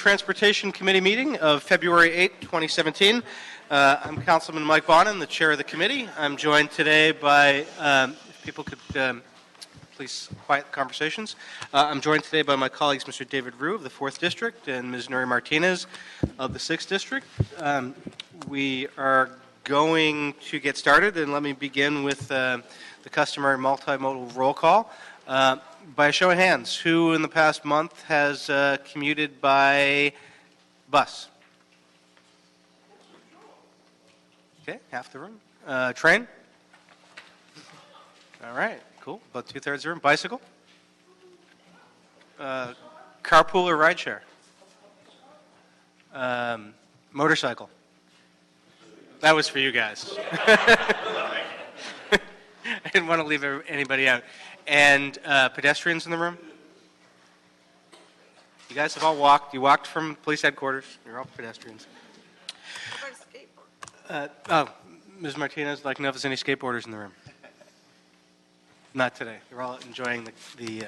Transportation Committee meeting of February 8, 2017. I'm Councilman Mike Bonin, the chair of the committee. I'm joined today by, if people could please quiet conversations. I'm joined today by my colleagues, Mr. David Rue of the 4th District and Ms. Nuri Martinez of the 6th District. We are going to get started, and let me begin with the customary multimodal roll call. By a show of hands, who in the past month has commuted by bus? Okay, half the room. Train? All right, cool. About 2/3 of the room. Bicycle? Carpool or rideshare? Motorcycle? That was for you guys. I didn't want to leave anybody out. And pedestrians in the room? You guys have all walked. You walked from police headquarters. You're all pedestrians. Ms. Martinez, I'd like to know if there's any skateboarders in the room. Not today. You're all enjoying the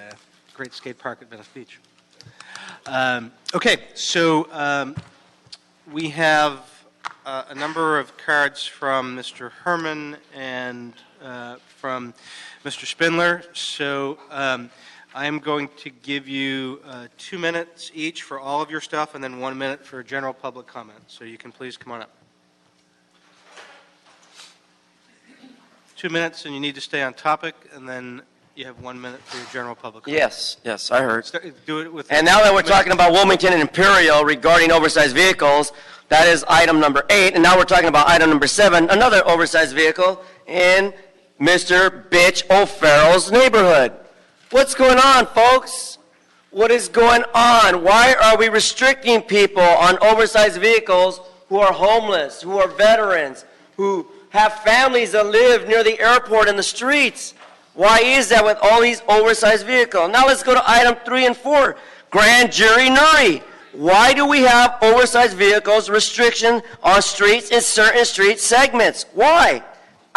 great skate park at Venice Beach. Okay, so we have a number of cards from Mr. Herman and from Mr. Spindler. So I'm going to give you 2 minutes each for all of your stuff and then 1 minute for general public comment. So you can please come on up. 2 minutes, and you need to stay on topic, and then you have 1 minute for your general public comment. Yes, I heard. Do it with. And now that we're talking about Wilmington and Imperial regarding oversized vehicles, that is item number 8, and now we're talking about item number 7, another oversized vehicle in Mr. Bitch O'Farrell's neighborhood. What's going on, folks? What is going on? Why are we restricting people on oversized vehicles who are homeless, who are veterans, who have families that live near the airport and the streets? Why is that with all these oversized vehicles? Now let's go to item 3 and 4, Grand Jury Nuri. Why do we have oversized vehicles restriction on streets in certain street segments? Why?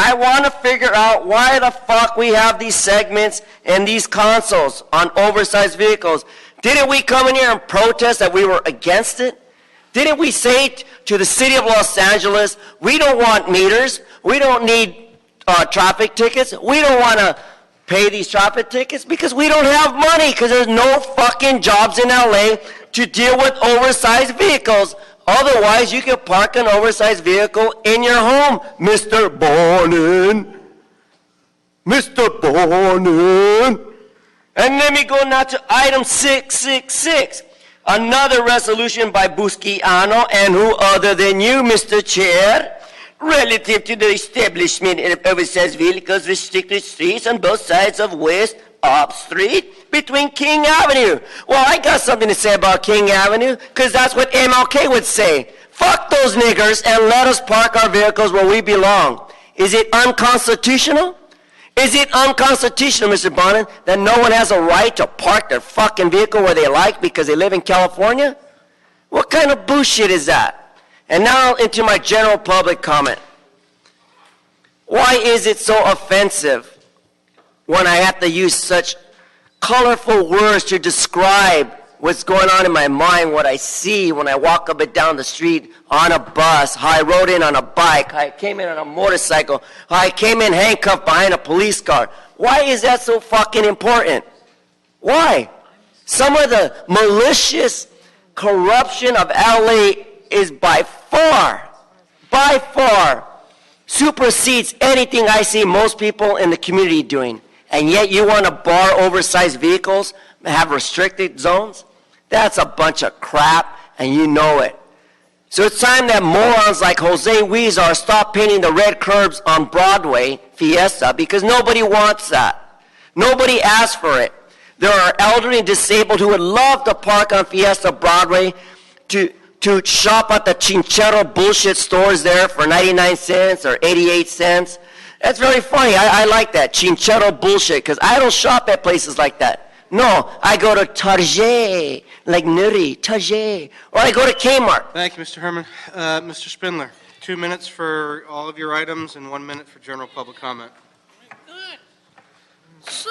I want to figure out why the fuck we have these segments and these consoles on oversized vehicles. Didn't we come in here and protest that we were against it? Didn't we say to the city of Los Angeles, we don't want meters, we don't need traffic tickets, we don't want to pay these traffic tickets because we don't have money because there's no fucking jobs in LA to deal with oversized vehicles. Otherwise, you can park an oversized vehicle in your home, Mr. Bonin. Mr. Bonin. And let me go now to item 666. Another resolution by Busquiano and who other than you, Mr. Chair, relative to the establishment of oversized vehicles restricted streets on both sides of West Up Street between King Avenue. Well, I got something to say about King Avenue because that's what MLK would say. Fuck those niggers and let us park our vehicles where we belong. Is it unconstitutional? Is it unconstitutional, Mr. Bonin, that no one has a right to park their fucking vehicle where they like because they live in California? What kind of bullshit is that? And now into my general public comment. Why is it so offensive when I have to use such colorful words to describe what's going on in my mind, what I see when I walk up and down the street on a bus, how I rode in on a bike, how I came in on a motorcycle, how I came in handcuffed behind a police car? Why is that so fucking important? Why? Some of the malicious corruption of LA is by far, supersedes anything I see most people in the community doing. And yet you want to bar oversized vehicles, have restricted zones? That's a bunch of crap, and you know it. So it's time that morons like Jose Huizar stop painting the red curbs on Broadway, Fiesta, because nobody wants that. Nobody asked for it. There are elderly and disabled who would love to park on Fiesta Broadway to shop at the Chinchero bullshit stores there for 99 cents or 88 cents. That's very funny. I like that, Chinchero bullshit, because I don't shop at places like that. No, I go to Target, like Nuri, Target, or I go to Kmart. Thank you, Mr. Herman. Mr. Spindler, 2 minutes for all of your items and 1 minute for general public comment. Good. So,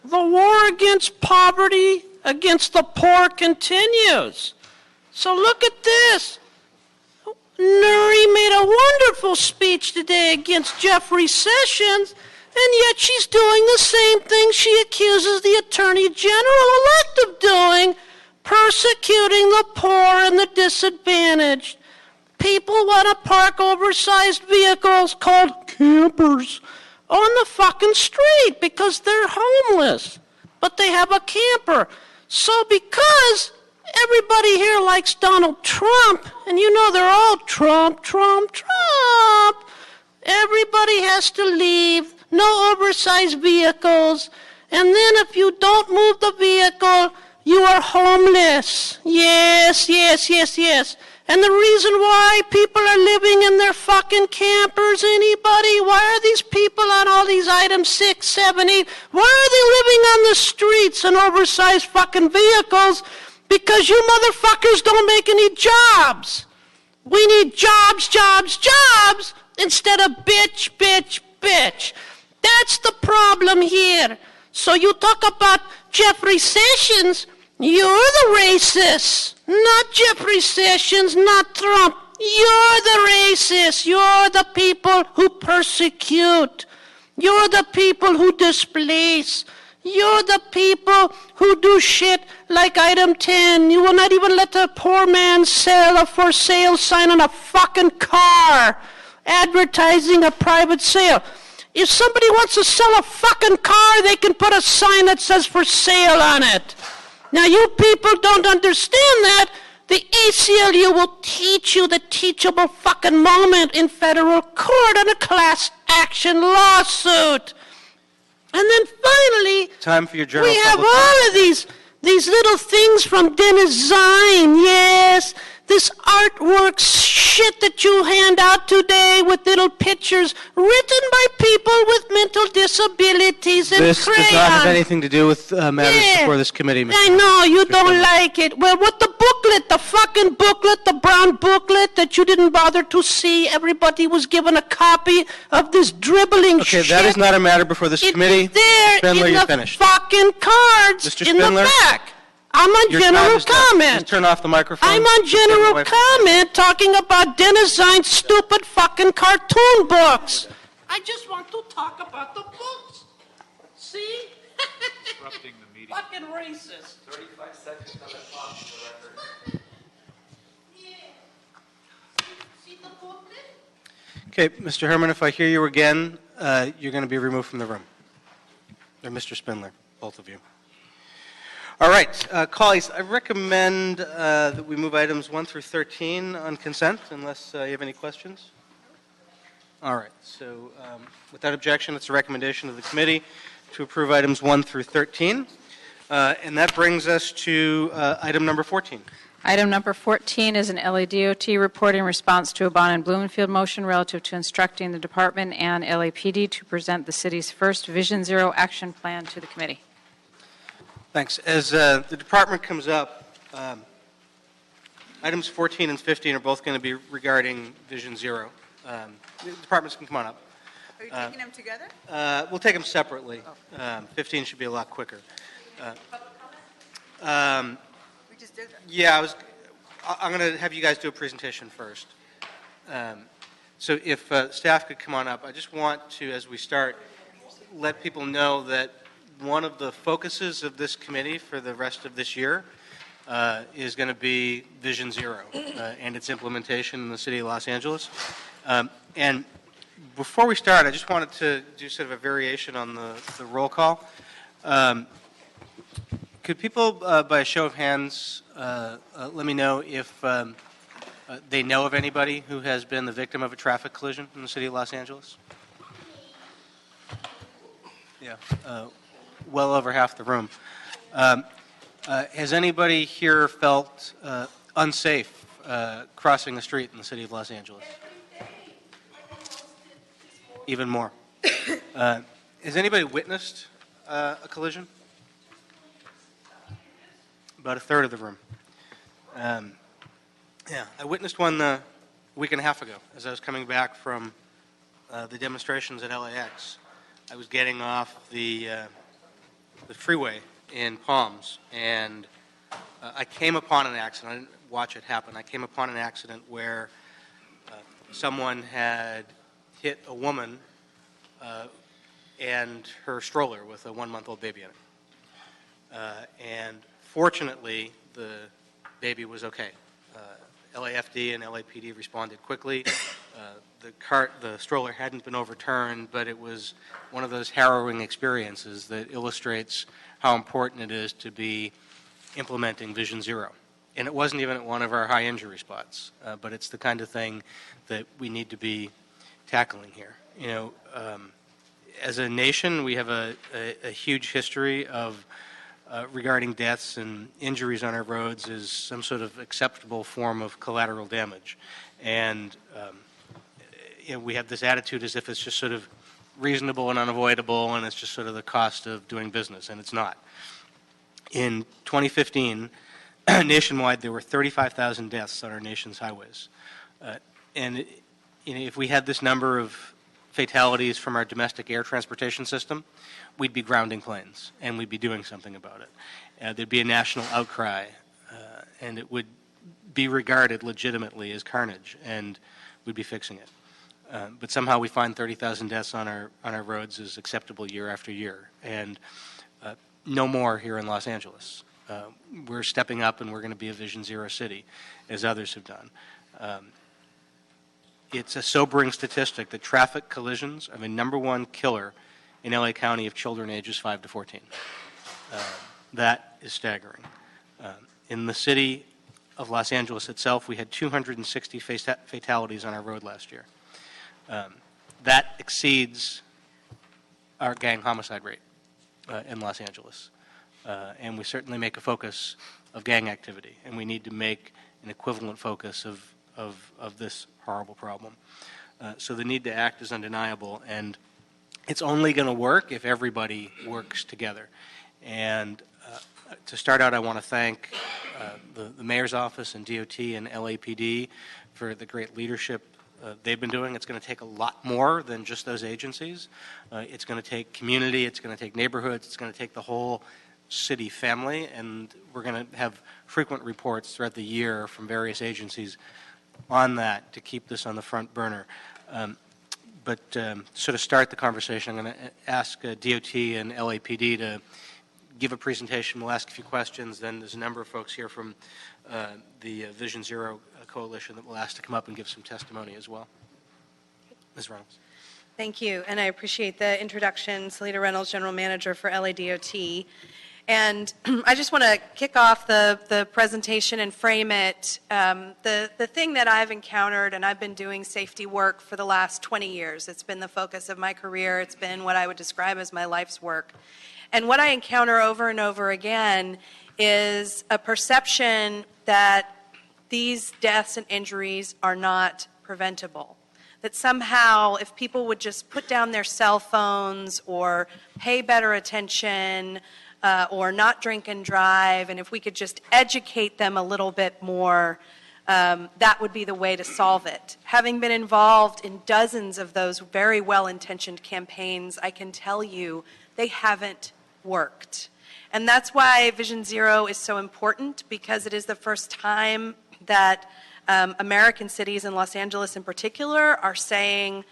the war against poverty, against the poor continues. So look at this. Nuri made a wonderful speech today against Jeffrey Sessions, and yet she's doing the same thing she accuses the Attorney General-elect of doing, persecuting the poor and the disadvantaged. People want to park oversized vehicles called campers on the fucking street because they're homeless, but they have a camper. So because everybody here likes Donald Trump, and you know they're all Trump, Trump, Trump, everybody has to leave, no oversized vehicles, and then if you don't move the vehicle, you are homeless. Yes, yes, yes, yes. And the reason why people are living in their fucking campers, anybody? Why are these people on all these items 6, 7, 8? Why are they living on the streets in oversized fucking vehicles? Because you motherfuckers don't make any jobs. We need jobs, jobs, jobs, instead of bitch, bitch, bitch. That's the problem here. So you talk about Jeffrey Sessions, you're the racist. Not Jeffrey Sessions, not Trump. You're the racist. You're the people who persecute. You're the people who displace. You're the people who do shit like item 10. You will not even let the poor man sell a for sale sign on a fucking car, advertising a private sale. If somebody wants to sell a fucking car, they can put a sign that says for sale on it. Now, you people don't understand that. The ACLU will teach you the teachable fucking moment in federal court on a class action lawsuit. And then finally, Time for your general we have public all of these little things from Dennis Zine. Yes, this artwork shit that you hand out today with little pictures written by people with mental disabilities and This crayons. does not have anything to do with matters before this committee, Mr. I know, you don't Spindler. like it. Well, what the booklet, the fucking booklet, the brown booklet that you didn't bother to see, everybody was given a copy of this dribbling Okay, shit. that is not a matter before this committee. It's there Spindler, in you're the finished. fucking cards Mr. in Spindler, the back. I'm on Your time general is done. comment. Just turn off the microphone. I'm on Just take it general away from- comment talking about Dennis Zine's stupid fucking cartoon books. I just want to talk about the books. See? Disrupting the meeting. Fucking racist. 35 seconds on the clock for the record. Yeah. See the booklet? Okay, Mr. Herman, if I hear you again, you're going to be removed from the room. Or Mr. Spindler, both of you. All right, colleagues, I recommend that we move items 1 through 13 on consent, unless you have any questions. All right, so without objection, it's a recommendation of the committee to approve items 1 through 13. And that brings us to item number 14. Item number 14 is an LADOT report in response to a Bond and Blumenfield motion relative to instructing the department and LAPD to present the city's first Vision Zero action plan to the committee. Thanks. As the department comes up, items 14 and 15 are both going to be regarding Vision Zero. The departments can come on up. Are you taking them together? We'll take them separately. 15 should be a lot quicker. We just did that. Yeah, I'm going to have you guys do a presentation first. So if staff could come on up, I just want to, as we start, let people know that one of the focuses of this committee for the rest of this year is going to be Vision Zero and its implementation in the city of Los Angeles. And before we start, I just wanted to do sort of a variation on the roll call. Could people, by a show of hands, let me know if they know of anybody who has been the victim of a traffic collision in the city of Los Angeles? Yeah, well over half the room. Has anybody here felt unsafe crossing the street in the city of Los Angeles? Even more. Has anybody witnessed a collision? About a third of the room. Yeah, I witnessed one a week and a half ago as I was coming back from the demonstrations at LAX. I was getting off the freeway in Palms, and I came upon an accident. I didn't watch it happen. I came upon an accident where someone had hit a woman and her stroller with a 1-month-old baby in it. And fortunately, the baby was okay. LAFD and LAPD responded quickly. The stroller hadn't been overturned, but it was one of those harrowing experiences that illustrates how important it is to be implementing Vision Zero. And it wasn't even at one of our high injury spots, but it's the kind of thing that we need to be tackling here. You know, as a nation, we have a huge history of regarding deaths and injuries on our roads as some sort of acceptable form of collateral damage. And you know, we have this attitude as if it's just sort of reasonable and unavoidable, and it's just sort of the cost of doing business, and it's not. In 2015, nationwide, there were 35,000 deaths on our nation's highways. And you know, if we had this number of fatalities from our domestic air transportation system, we'd be grounding planes, and we'd be doing something about it. There'd be a national outcry, and it would be regarded legitimately as carnage, and we'd be fixing it. But somehow we find 30,000 deaths on our roads is acceptable year after year, and no more here in Los Angeles. We're stepping up, and we're going to be a Vision Zero city, as others have done. It's a sobering statistic that traffic collisions are the #1 killer in LA County of children ages 5 to 14. That is staggering. In the city of Los Angeles itself, we had 260 fatalities on our road last year. That exceeds our gang homicide rate in Los Angeles. And we certainly make a focus of gang activity, and we need to make an equivalent focus of this horrible problem. So the need to act is undeniable, and it's only going to work if everybody works together. And to start out, I want to thank the Mayor's Office and DOT and LAPD for the great leadership they've been doing. It's going to take a lot more than just those agencies. It's going to take community, it's going to take neighborhoods, it's going to take the whole city family, and we're going to have frequent reports throughout the year from various agencies on that to keep this on the front burner. But to sort of start the conversation, I'm going to ask DOT and LAPD to give a presentation. We'll ask a few questions. Then there's a number of folks here from the Vision Zero Coalition that we'll ask to come up and give some testimony as well. Ms. Reynolds. Thank you, and I appreciate the introduction. Selita Reynolds, General Manager for LADOT. And I just want to kick off the presentation and frame it. The thing that I've encountered, and I've been doing safety work for the last 20 years. It's been the focus of my career. It's been what I would describe as my life's work. And what I encounter over and over again is a perception that these deaths and injuries are not preventable. That somehow, if people would just put down their cell phones or pay better attention, or not drink and drive, and if we could just educate them a little bit more, that would be the way to solve it. Having been involved in dozens of those very well-intentioned campaigns, I can tell you they haven't worked. And that's why Vision Zero is so important, because it is the first time that American cities, and Los Angeles in particular, are saying,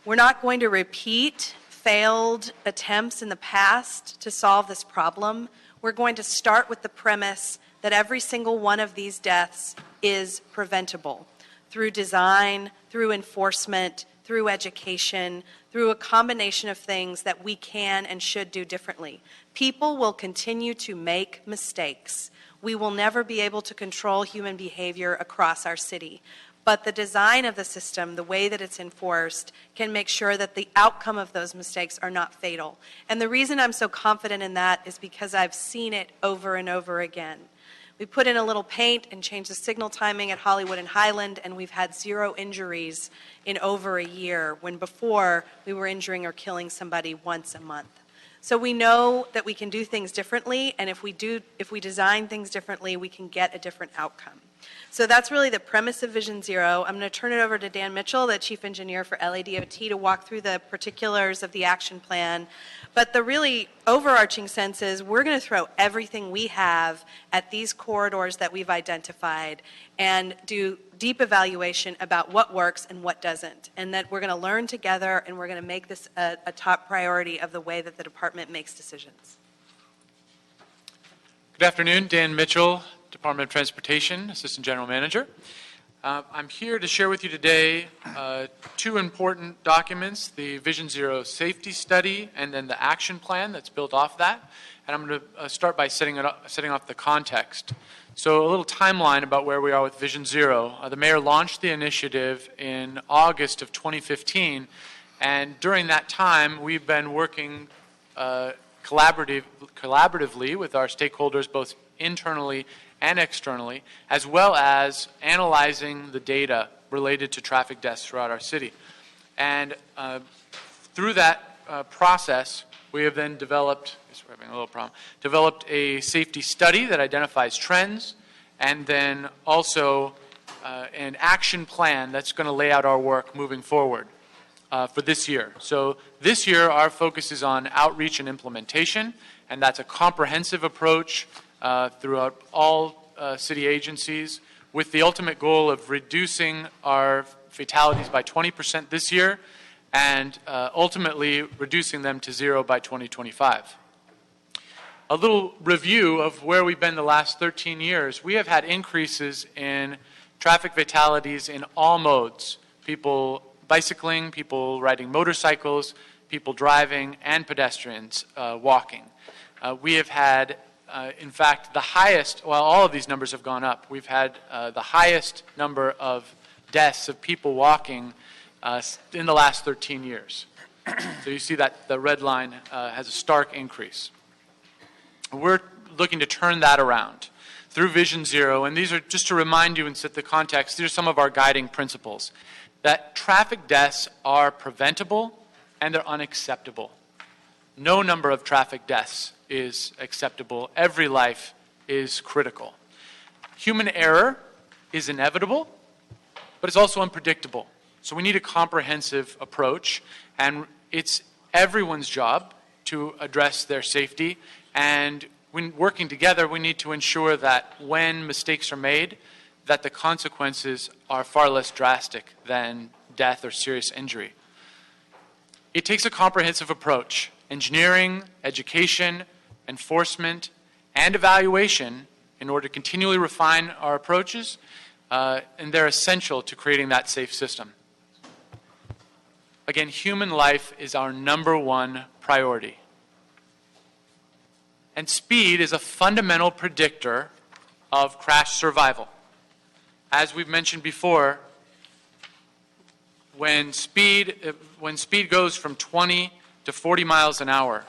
we're not going to repeat failed attempts in the past to solve this problem. We're going to start with the premise that every single one of these deaths is preventable through design, through enforcement, through education, through a combination of things that we can and should do differently. People will continue to make mistakes. We will never be able to control human behavior across our city. But the design of the system, the way that it's enforced, can make sure that the outcome of those mistakes are not fatal. And the reason I'm so confident in that is because I've seen it over and over again. We put in a little paint and changed the signal timing at Hollywood and Highland, and we've had 0 injuries in over a year, when before we were injuring or killing somebody once a month. So we know that we can do things differently, and if we design things differently, we can get a different outcome. So that's really the premise of Vision Zero. I'm going to turn it over to Dan Mitchell, the Chief Engineer for LADOT, to walk through the particulars of the action plan. But the really overarching sense is we're going to throw everything we have at these corridors that we've identified and do deep evaluation about what works and what doesn't. And that we're going to learn together, and we're going to make this a top priority of the way that the department makes decisions. Good afternoon, Dan Mitchell, Department of Transportation, Assistant General Manager. I'm here to share with you today two important documents, the Vision Zero Safety Study and then the action plan that's built off that. And I'm going to start by setting off the context. So a little timeline about where we are with Vision Zero. The Mayor launched the initiative in August of 2015, and during that time we've been working collaboratively with our stakeholders both internally and externally, as well as analyzing the data related to traffic deaths throughout our city. And through that process, we have then developed a safety study that identifies trends, and then also an action plan that's going to lay out our work moving forward for this year. So this year, our focus is on outreach and implementation, and that's a comprehensive approach throughout all city agencies, with the ultimate goal of reducing our fatalities by 20% this year and ultimately reducing them to zero by 2025. A little review of where we've been the last 13 years. We have had increases in traffic fatalities in all modes: people bicycling, people riding motorcycles, people driving, and pedestrians walking. We have had in fact, the highest, well, all of these numbers have gone up. We've had the highest number of deaths of people walking in the last 13 years. So you see that the red line has a stark increase. We're looking to turn that around through Vision Zero, and these are, just to remind you and set the context, these are some of our guiding principles. That traffic deaths are preventable and they're unacceptable. No number of traffic deaths is acceptable. Every life is critical. Human error is inevitable, but it's also unpredictable. So we need a comprehensive approach, and it's everyone's job to address their safety. And when working together, we need to ensure that when mistakes are made, that the consequences are far less drastic than death or serious injury. It takes a comprehensive approach. Engineering, education, enforcement, and evaluation in order to continually refine our approaches, and they're essential to creating that safe system. Again, human life is our #1 priority. And speed is a fundamental predictor of crash survival. As we've mentioned before, when speed goes from 20 to 40 miles an hour,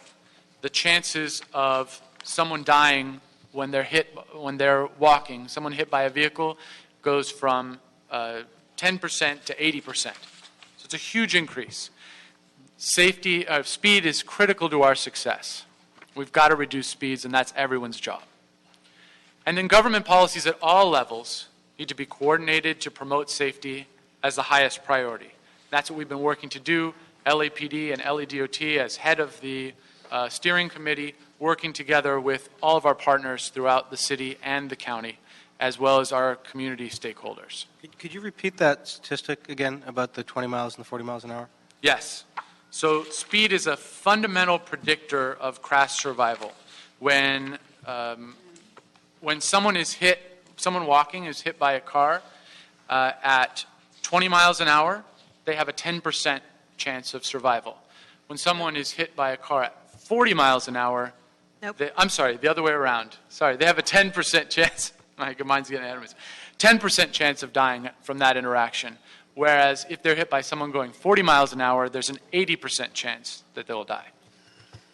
the chances of someone dying when they're walking, someone hit by a vehicle, goes from 10% to 80%. So it's a huge increase. Speed is critical to our success. We've got to reduce speeds, and that's everyone's job. And then government policies at all levels need to be coordinated to promote safety as the highest priority. That's what we've been working to do. LAPD and LADOT, as head of the steering committee, working together with all of our partners throughout the city and the county, as well as our community stakeholders. Could you repeat that statistic again about the 20 miles and the 40 miles an hour? Yes. So speed is a fundamental predictor of crash survival. When someone walking is hit by a car at 20 miles an hour, they have a 10% chance of survival. When someone is hit by a car at 40 miles an hour, Nope. I'm sorry, the other way around. Sorry, they have a 10% chance. My mind's getting ahead of me. 10% chance of dying from that interaction. Whereas if they're hit by someone going 40 miles an hour, there's an 80% chance that they'll die.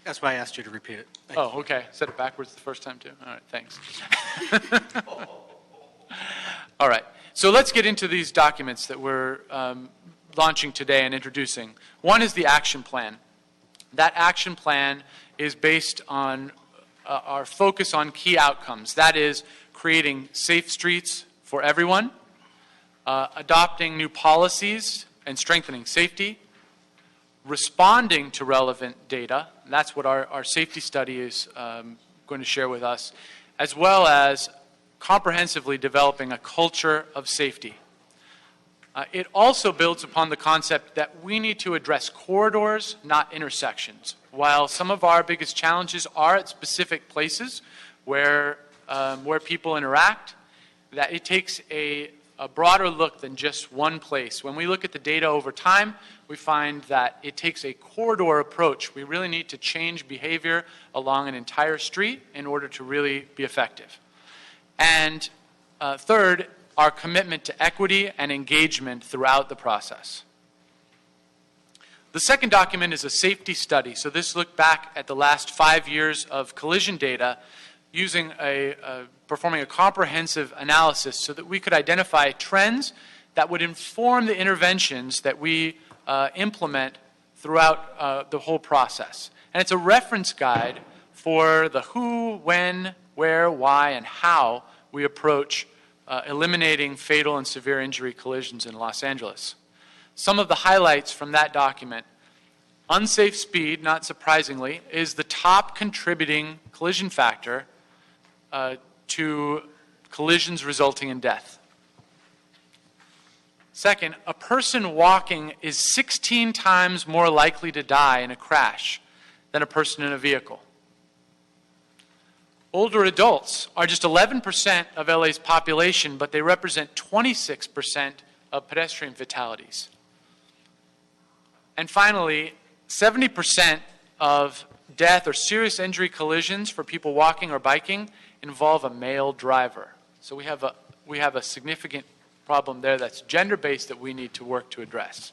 That's why I asked you to repeat it. Thank you. Oh, okay. Said it backwards the first time, too? All right, thanks. All right. So let's get into these documents that we're launching today and introducing. One is the action plan. That action plan is based on our focus on key outcomes. That is, creating safe streets for everyone, adopting new policies and strengthening safety, responding to relevant data. That's what our safety study is going to share with us, as well as comprehensively developing a culture of safety. It also builds upon the concept that we need to address corridors, not intersections. While some of our biggest challenges are at specific places where people interact, that it takes a broader look than just one place. When we look at the data over time, we find that it takes a corridor approach. We really need to change behavior along an entire street in order to really be effective. And third, our commitment to equity and engagement throughout the process. The second document is a safety study. So this looked back at the last 5 years of collision data using performing a comprehensive analysis so that we could identify trends that would inform the interventions that we implement throughout the whole process. And it's a reference guide for the who, when, where, why, and how we approach eliminating fatal and severe injury collisions in Los Angeles. Some of the highlights from that document: unsafe speed, not surprisingly, is the top contributing collision factor to collisions resulting in death. Second, a person walking is 16 times more likely to die in a crash than a person in a vehicle. Older adults are just 11% of LA's population, but they represent 26% of pedestrian fatalities. And finally, 70% of death or serious injury collisions for people walking or biking involve a male driver. So we have a significant problem there that's gender-based that we need to work to address.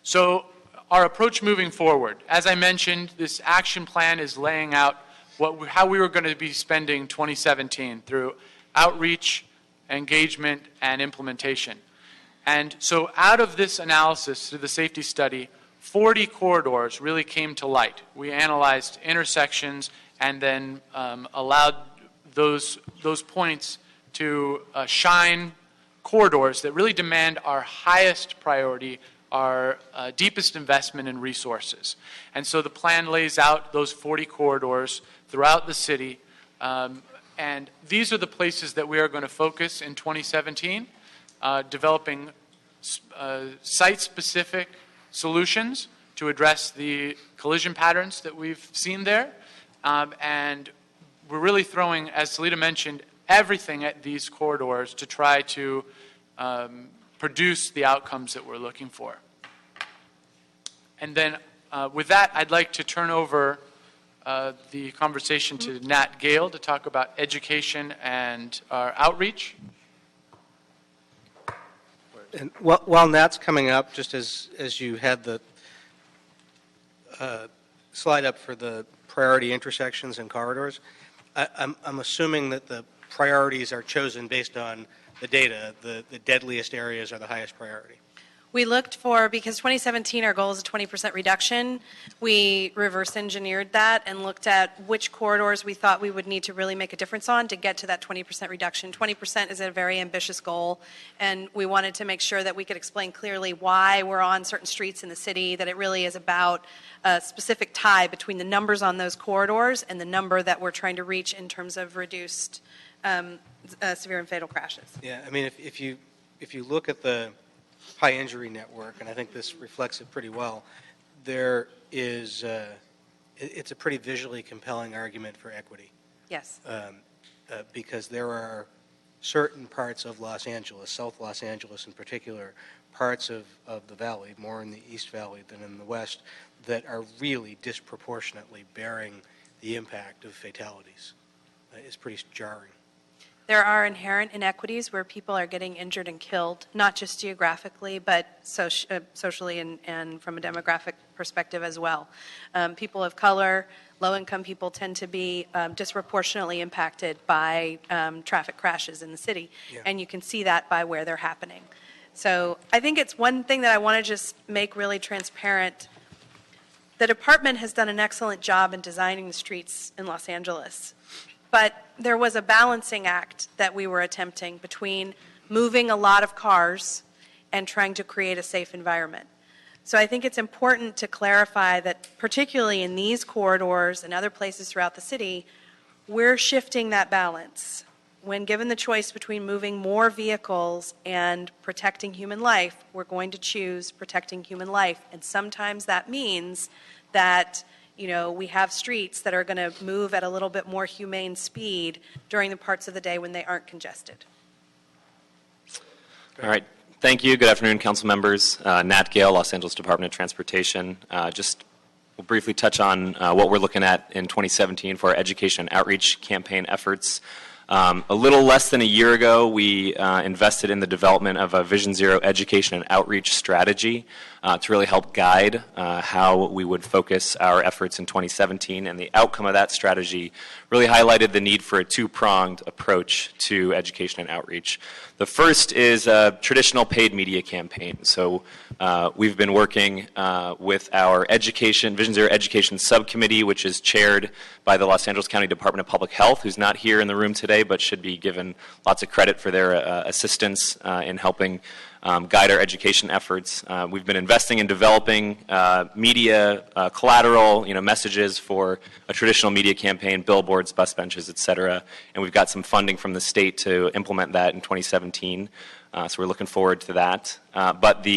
So our approach moving forward, as I mentioned, this action plan is laying out how we were going to be spending 2017 through outreach, engagement, and implementation. And so out of this analysis, through the safety study, 40 corridors really came to light. We analyzed intersections and then allowed those points to shine corridors that really demand our highest priority, our deepest investment in resources. And so the plan lays out those 40 corridors throughout the city. And these are the places that we are going to focus in 2017, developing site-specific solutions to address the collision patterns that we've seen there. And we're really throwing, as Salita mentioned, everything at these corridors to try to produce the outcomes that we're looking for. And then with that, I'd like to turn over the conversation to Nat Gale to talk about education and our outreach. And while Nat's coming up, just as you had the slide up for the priority intersections and corridors, I'm assuming that the priorities are chosen based on the data. The deadliest areas are the highest priority. We looked for, because 2017 our goal is a 20% reduction, we reverse engineered that and looked at which corridors we thought we would need to really make a difference on to get to that 20% reduction. 20% is a very ambitious goal, and we wanted to make sure that we could explain clearly why we're on certain streets in the city, that it really is about a specific tie between the numbers on those corridors and the number that we're trying to reach in terms of reduced severe and fatal crashes. Yeah, I mean, if you look at the high injury network, and I think this reflects it pretty well, there is, it's a pretty visually compelling argument for equity. Yes. Because there are certain parts of Los Angeles, South Los Angeles in particular, parts of the valley, more in the East Valley than in the West, that are really disproportionately bearing the impact of fatalities. It's pretty jarring. There are inherent inequities where people are getting injured and killed, not just geographically, but socially and from a demographic perspective as well. People of color, low-income people tend to be disproportionately impacted by traffic crashes in the city, and you can see that by where they're happening. So I think it's one thing that I want to just make really transparent. The department has done an excellent job in designing the streets in Los Angeles, but there was a balancing act that we were attempting between moving a lot of cars and trying to create a safe environment. So I think it's important to clarify that particularly in these corridors and other places throughout the city, we're shifting that balance. When given the choice between moving more vehicles and protecting human life, we're going to choose protecting human life. And sometimes that means that, we have streets that are going to move at a little bit more humane speed during the parts of the day when they aren't congested. All right. Thank you. Good afternoon, council members. Nat Gale, Los Angeles Department of Transportation. We'll briefly touch on what we're looking at in 2017 for our education and outreach campaign efforts. A little less than a year ago, we invested in the development of a Vision Zero education and outreach strategy to really help guide how we would focus our efforts in 2017. And the outcome of that strategy really highlighted the need for a two-pronged approach to education and outreach. The first is a traditional paid media campaign. So we've been working with our Vision Zero Education Subcommittee, which is chaired by the Los Angeles County Department of Public Health, who's not here in the room today, but should be given lots of credit for their assistance in helping guide our education efforts. We've been investing in developing media collateral, messages for a traditional media campaign, billboards, bus benches, et cetera. And we've got some funding from the state to implement that in 2017. So we're looking forward to that. But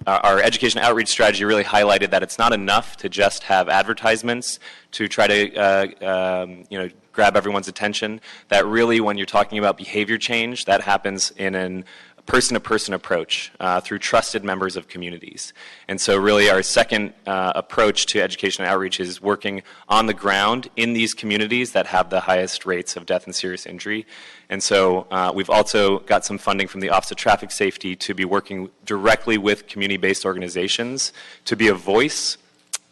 our education outreach strategy really highlighted that it's not enough to just have advertisements to try to grab everyone's attention. That really, when you're talking about behavior change, that happens in an person-to-person approach through trusted members of communities. And so really our second approach to education and outreach is working on the ground in these communities that have the highest rates of death and serious injury. And so we've also got some funding from the Office of Traffic Safety to be working directly with community-based organizations to be a voice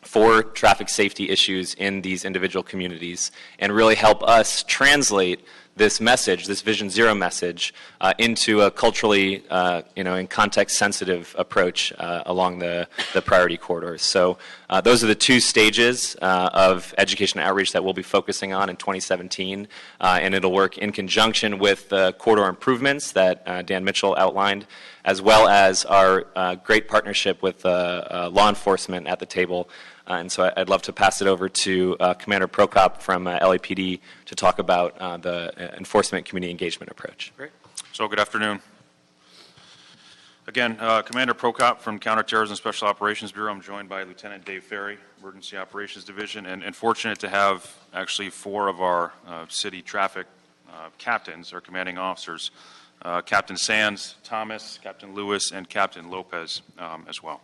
for traffic safety issues in these individual communities and really help us translate this message, this Vision Zero message, into a culturally, and context-sensitive approach along the priority corridors. So those are the two stages of education and outreach that we'll be focusing on in 2017, and it'll work in conjunction with the corridor improvements that Dan Mitchell outlined, as well as our great partnership with law enforcement at the table. And so I'd love to pass it over to Commander Prokop from LAPD to talk about the enforcement community engagement approach. Great. So good afternoon. Again, Commander Prokop from Counterterrorism Special Operations Bureau. I'm joined by Lieutenant Dave Ferry, Emergency Operations Division, and fortunate to have actually 4 of our city traffic captains, or commanding officers, Captain Sands, Thomas, Captain Lewis, and Captain Lopez as well.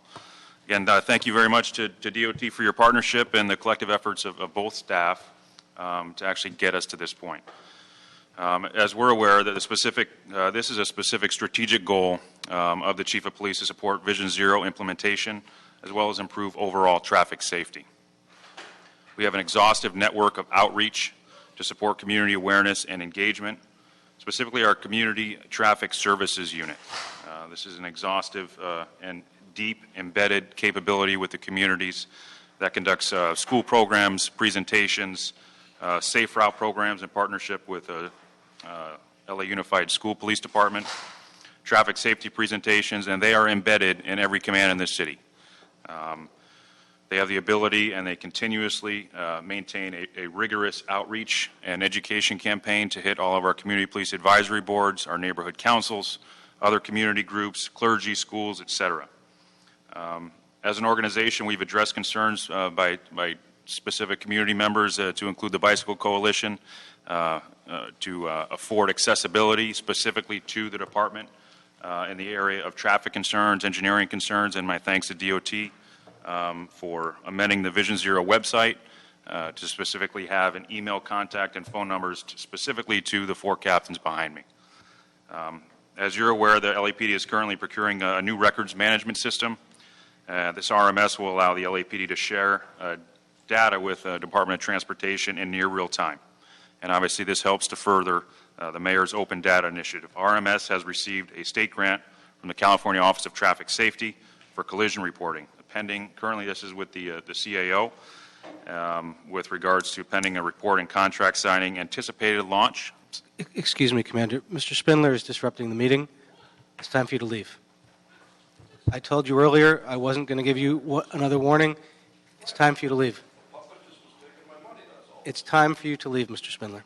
Again, thank you very much to DOT for your partnership and the collective efforts of both staff to actually get us to this point. As we're aware, that this is a specific strategic goal of the Chief of Police to support Vision Zero implementation, as well as improve overall traffic safety. We have an exhaustive network of outreach to support community awareness and engagement, specifically our Community Traffic Services Unit. This is an exhaustive and deep embedded capability with the communities that conducts school programs, presentations, safe route programs in partnership with LA Unified School Police Department, traffic safety presentations, and they are embedded in every command in this city. They have the ability and they continuously maintain a rigorous outreach and education campaign to hit all of our community police advisory boards, our neighborhood councils, other community groups, clergy, schools, etc. As an organization, we've addressed concerns by specific community members to include the Bicycle Coalition to afford accessibility specifically to the department in the area of traffic concerns, engineering concerns, and my thanks to DOT for amending the Vision Zero website to specifically have an email contact and phone numbers specifically to the 4 captains behind me. As you're aware, the LAPD is currently procuring a new records management system. This RMS will allow the LAPD to share data with the Department of Transportation in near real time. And obviously this helps to further the Mayor's Open Data Initiative. RMS has received a state grant from the California Office of Traffic Safety for collision reporting. The pending. Currently, this is with the CAO with regards to pending a report and contract signing, anticipated launch. Excuse me, Commander. Mr. Spindler is disrupting the meeting. It's time for you to leave. I told you earlier I wasn't going to give you another warning. It's time for you to leave. It's time for you to leave, Mr. Spindler.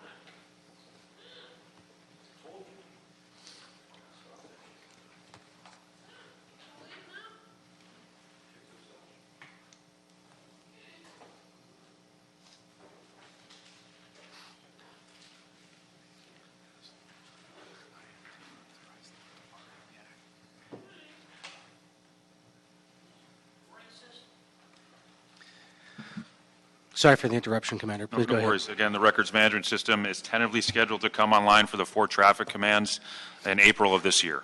Sorry for the interruption, Commander. Please go No ahead. worries. Again, the records management system is tentatively scheduled to come online for the 4 traffic commands in April of this year.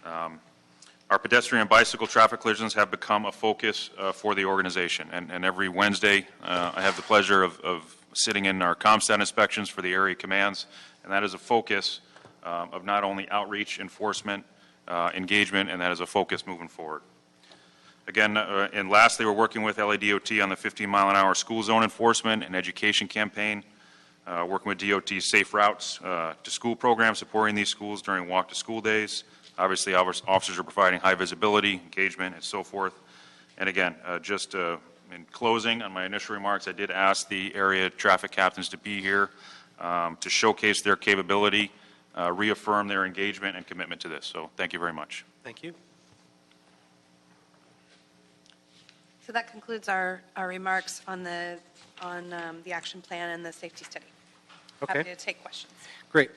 Our pedestrian and bicycle traffic collisions have become a focus for the organization. And every Wednesday, I have the pleasure of sitting in our ComStat inspections for the area commands. And that is a focus of not only outreach, enforcement, engagement, and that is a focus moving forward. Again, and lastly, we're working with LADOT on the 15-mile-an-hour school zone enforcement and education campaign, working with DOT's Safe Routes to School program, supporting these schools during walk-to-school days. Obviously, officers are providing high visibility, engagement, and so forth. And again, just in closing on my initial remarks, I did ask the area traffic captains to be here to showcase their capability, reaffirm their engagement and commitment to this. So thank you very much. Thank you. So that concludes our remarks on the action plan and the safety study. Okay. Happy to take questions. Great.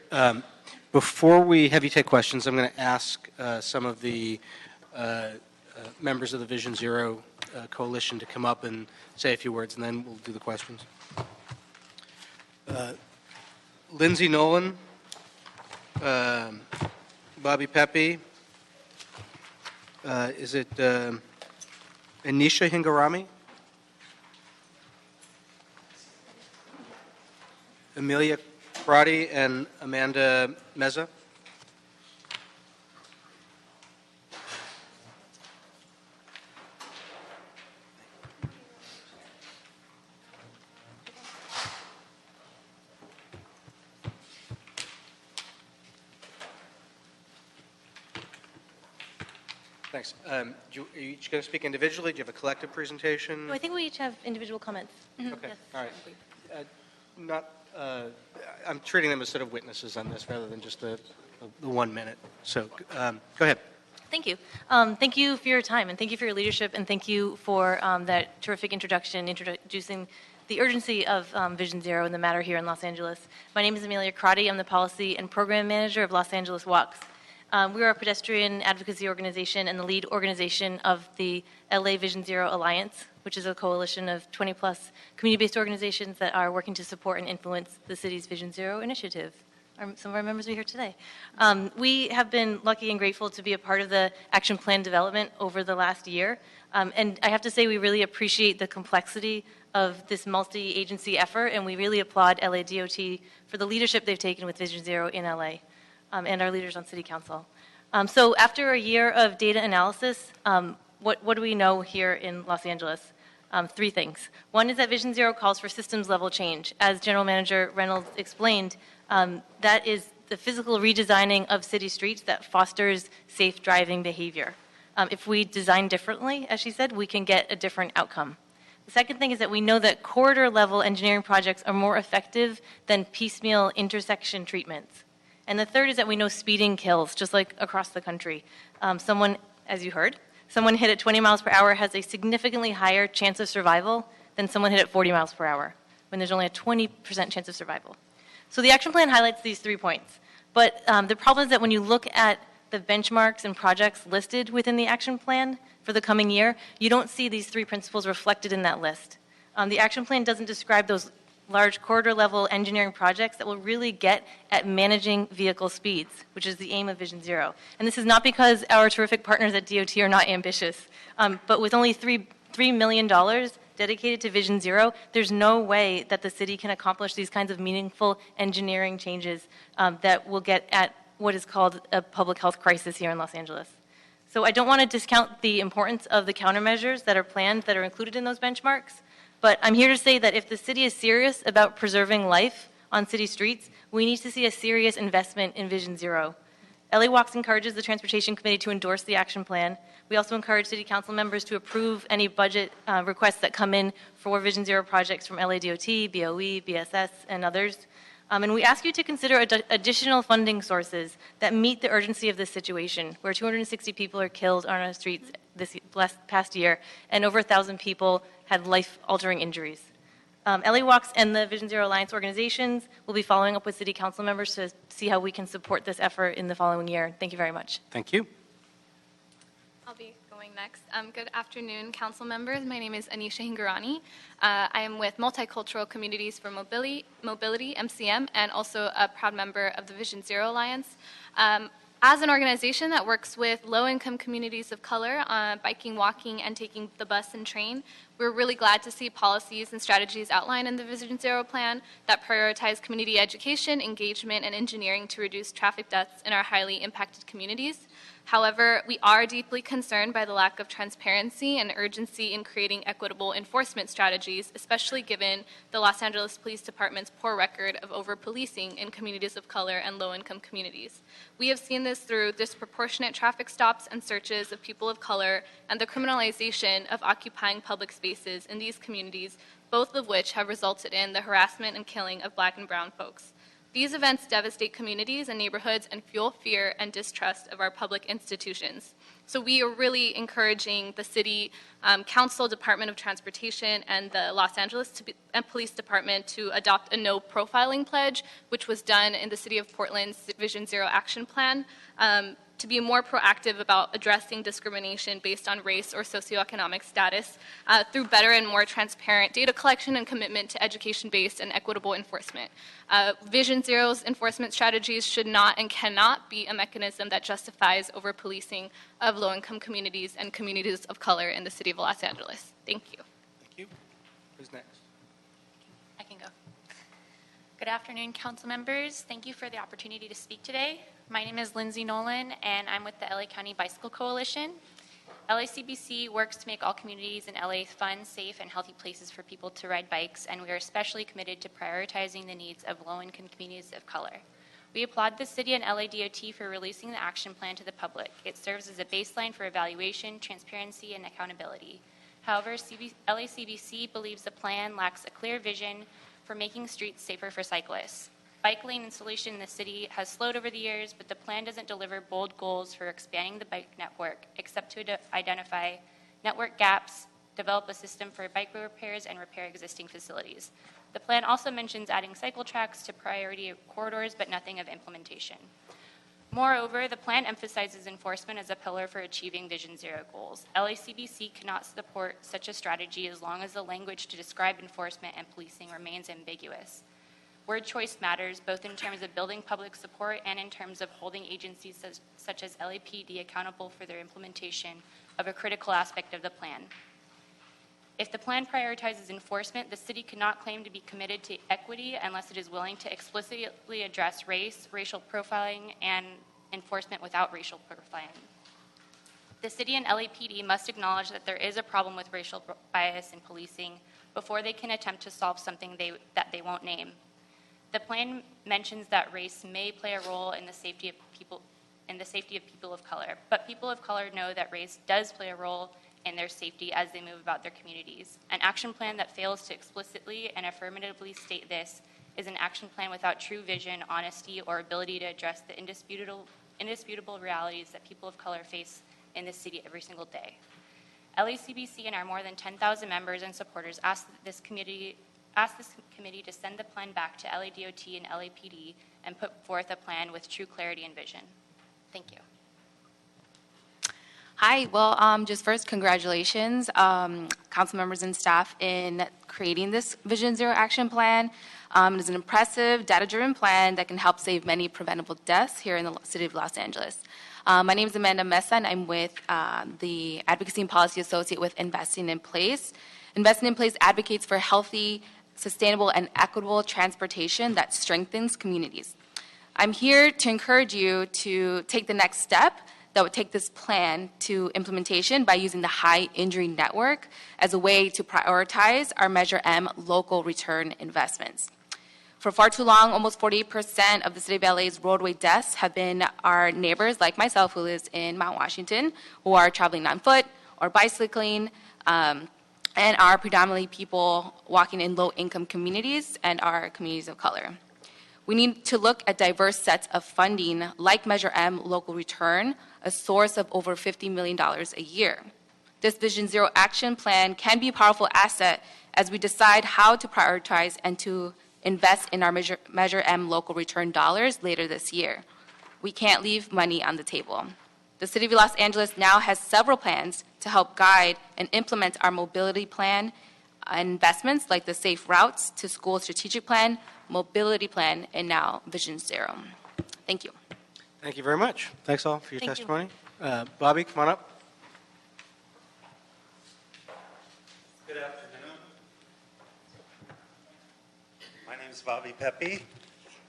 Before we have you take questions, I'm going to ask some of the members of the Vision Zero Coalition to come up and say a few words, and then we'll do the questions. Lindsay Nolan, Bobby Pepe, is it Anisha Hingarami? Amelia Crotty and Amanda Meza? Thanks. Are you each going to speak individually? Do you have a collective presentation? No, I think we each have individual comments. Okay, Yes. all right. I'm treating them as sort of witnesses on this rather than just the 1 minute. So go ahead. Thank you. Thank you for your time, and thank you for your leadership, and thank you for that terrific introducing the urgency of Vision Zero and the matter here in Los Angeles. My name is Amelia Crotty. I'm the Policy and Program Manager of Los Angeles Walks. We are a pedestrian advocacy organization and the lead organization of the LA Vision Zero Alliance, which is a coalition of 20-plus community-based organizations that are working to support and influence the city's Vision Zero initiative. Some of our members are here today. We have been lucky and grateful to be a part of the action plan development over the last year. And I have to say we really appreciate the complexity of this multi-agency effort, and we really applaud LADOT for the leadership they've taken with Vision Zero in LA. And our leaders on City Council. So after a year of data analysis, what do we know here in Los Angeles? 3 things. One is that Vision Zero calls for systems level change. As General Manager Reynolds explained, that is the physical redesigning of city streets that fosters safe driving behavior. If we design differently, as she said, we can get a different outcome. The second thing is that we know that corridor level engineering projects are more effective than piecemeal intersection treatments. And the third is that we know speeding kills, just like across the country. Someone, as you heard, someone hit at 20 miles per hour has a significantly higher chance of survival than someone hit at 40 miles per hour, when there's only a 20% chance of survival. So the action plan highlights these 3 points. But the problem is that when you look at the benchmarks and projects listed within the action plan for the coming year, you don't see these 3 principles reflected in that list. The action plan doesn't describe those large corridor-level engineering projects that will really get at managing vehicle speeds, which is the aim of Vision Zero. And this is not because our terrific partners at DOT are not ambitious, but with only $3 million dedicated to Vision Zero, there's no way that the city can accomplish these kinds of meaningful engineering changes that will get at what is called a public health crisis here in Los Angeles. So I don't want to discount the importance of the countermeasures that are planned that are included in those benchmarks, but I'm here to say that if the city is serious about preserving life on city streets, we need to see a serious investment in Vision Zero. LA Walks encourages the Transportation Committee to endorse the action plan. We also encourage City Council members to approve any budget requests that come in for Vision Zero projects from LADOT, BOE, BSS, and others. And we ask you to consider additional funding sources that meet the urgency of this situation, where 260 people are killed on our streets this past year, and over 1,000 people had life-altering injuries. LA Walks and the Vision Zero Alliance organizations will be following up with City Council members to see how we can support this effort in the following year. Thank you very much. Thank you. I'll be going next. Good afternoon, council members. My name is Anisha Hingorani. I am with Multicultural Communities for Mobility, MCM, and also a proud member of the Vision Zero Alliance. As an organization that works with low-income communities of color, biking, walking, and taking the bus and train, we're really glad to see policies and strategies outlined in the Vision Zero plan that prioritize community education, engagement, and engineering to reduce traffic deaths in our highly impacted communities. However, we are deeply concerned by the lack of transparency and urgency in creating equitable enforcement strategies, especially given the Los Angeles Police Department's poor record of over-policing in communities of color and low-income communities. We have seen this through disproportionate traffic stops and searches of people of color and the criminalization of occupying public spaces in these communities, both of which have resulted in the harassment and killing of Black and brown folks. These events devastate communities and neighborhoods and fuel fear and distrust of our public institutions. So we are really encouraging the City Council, Department of Transportation, and the Los Angeles Police Department to adopt a no profiling pledge, which was done in the City of Portland's Vision Zero Action Plan, to be more proactive about addressing discrimination based on race or socioeconomic status through better and more transparent data collection and commitment to education-based and equitable enforcement. Vision Zero's enforcement strategies should not and cannot be a mechanism that justifies over-policing of low-income communities and communities of color in the city of Los Angeles. Thank you. Thank you. Who's next? I can go. Good afternoon, council members. Thank you for the opportunity to speak today. My name is Lindsay Nolan, and I'm with the LA County Bicycle Coalition. LACBC works to make all communities in LA fun, safe, and healthy places for people to ride bikes, and we are especially committed to prioritizing the needs of low-income communities of color. We applaud the city and LADOT for releasing the action plan to the public. It serves as a baseline for evaluation, transparency, and accountability. However, LACBC believes the plan lacks a clear vision for making streets safer for cyclists. Bike lane installation in the city has slowed over the years, but the plan doesn't deliver bold goals for expanding the bike network, except to identify network gaps, develop a system for bike repairs, and repair existing facilities. The plan also mentions adding cycle tracks to priority corridors, but nothing of implementation. Moreover, the plan emphasizes enforcement as a pillar for achieving Vision Zero goals. LACBC cannot support such a strategy as long as the language to describe enforcement and policing remains ambiguous. Word choice matters, both in terms of building public support and in terms of holding agencies such as LAPD accountable for their implementation of a critical aspect of the plan. If the plan prioritizes enforcement, the city cannot claim to be committed to equity unless it is willing to explicitly address race, racial profiling, and enforcement without racial profiling. The city and LAPD must acknowledge that there is a problem with racial bias in policing before they can attempt to solve something that they won't name. The plan mentions that race may play a role in the safety of people of color, but people of color know that race does play a role in their safety as they move about their communities. An action plan that fails to explicitly and affirmatively state this is an action plan without true vision, honesty, or ability to address the indisputable realities that people of color face in this city every single day. LACBC and our more than 10,000 members and supporters ask this committee to send the plan back to LADOT and LAPD and put forth a plan with true clarity and vision. Thank you. Hi, well, just first, congratulations, council members and staff in creating this Vision Zero action plan. It is an impressive, data-driven plan that can help save many preventable deaths here in the city of Los Angeles. My name is Amanda Mesa, and I'm with the Advocacy and Policy Associate with Investing in Place. Investing in Place advocates for healthy, sustainable, and equitable transportation that strengthens communities. I'm here to encourage you to take the next step that would take this plan to implementation by using the high injury network as a way to prioritize our Measure M local return investments. For far too long, almost 48% of the City of LA's roadway deaths have been our neighbors, like myself, who lives in Mount Washington, who are traveling on foot or bicycling, and are predominantly people walking in low-income communities and our communities of color. We need to look at diverse sets of funding, like Measure M local return, a source of over $50 million a year. This Vision Zero action plan can be a powerful asset as we decide how to prioritize and to invest in our Measure M local return dollars later this year. We can't leave money on the table. The City of Los Angeles now has several plans to help guide and implement our mobility plan investments like the Safe Routes to School Strategic Plan, Mobility Plan, and now Vision Zero. Thank you. Thank you very much. Thanks all for your Thank you. testimony. Bobby, come on up. Good afternoon. My name is Bobby Pepe.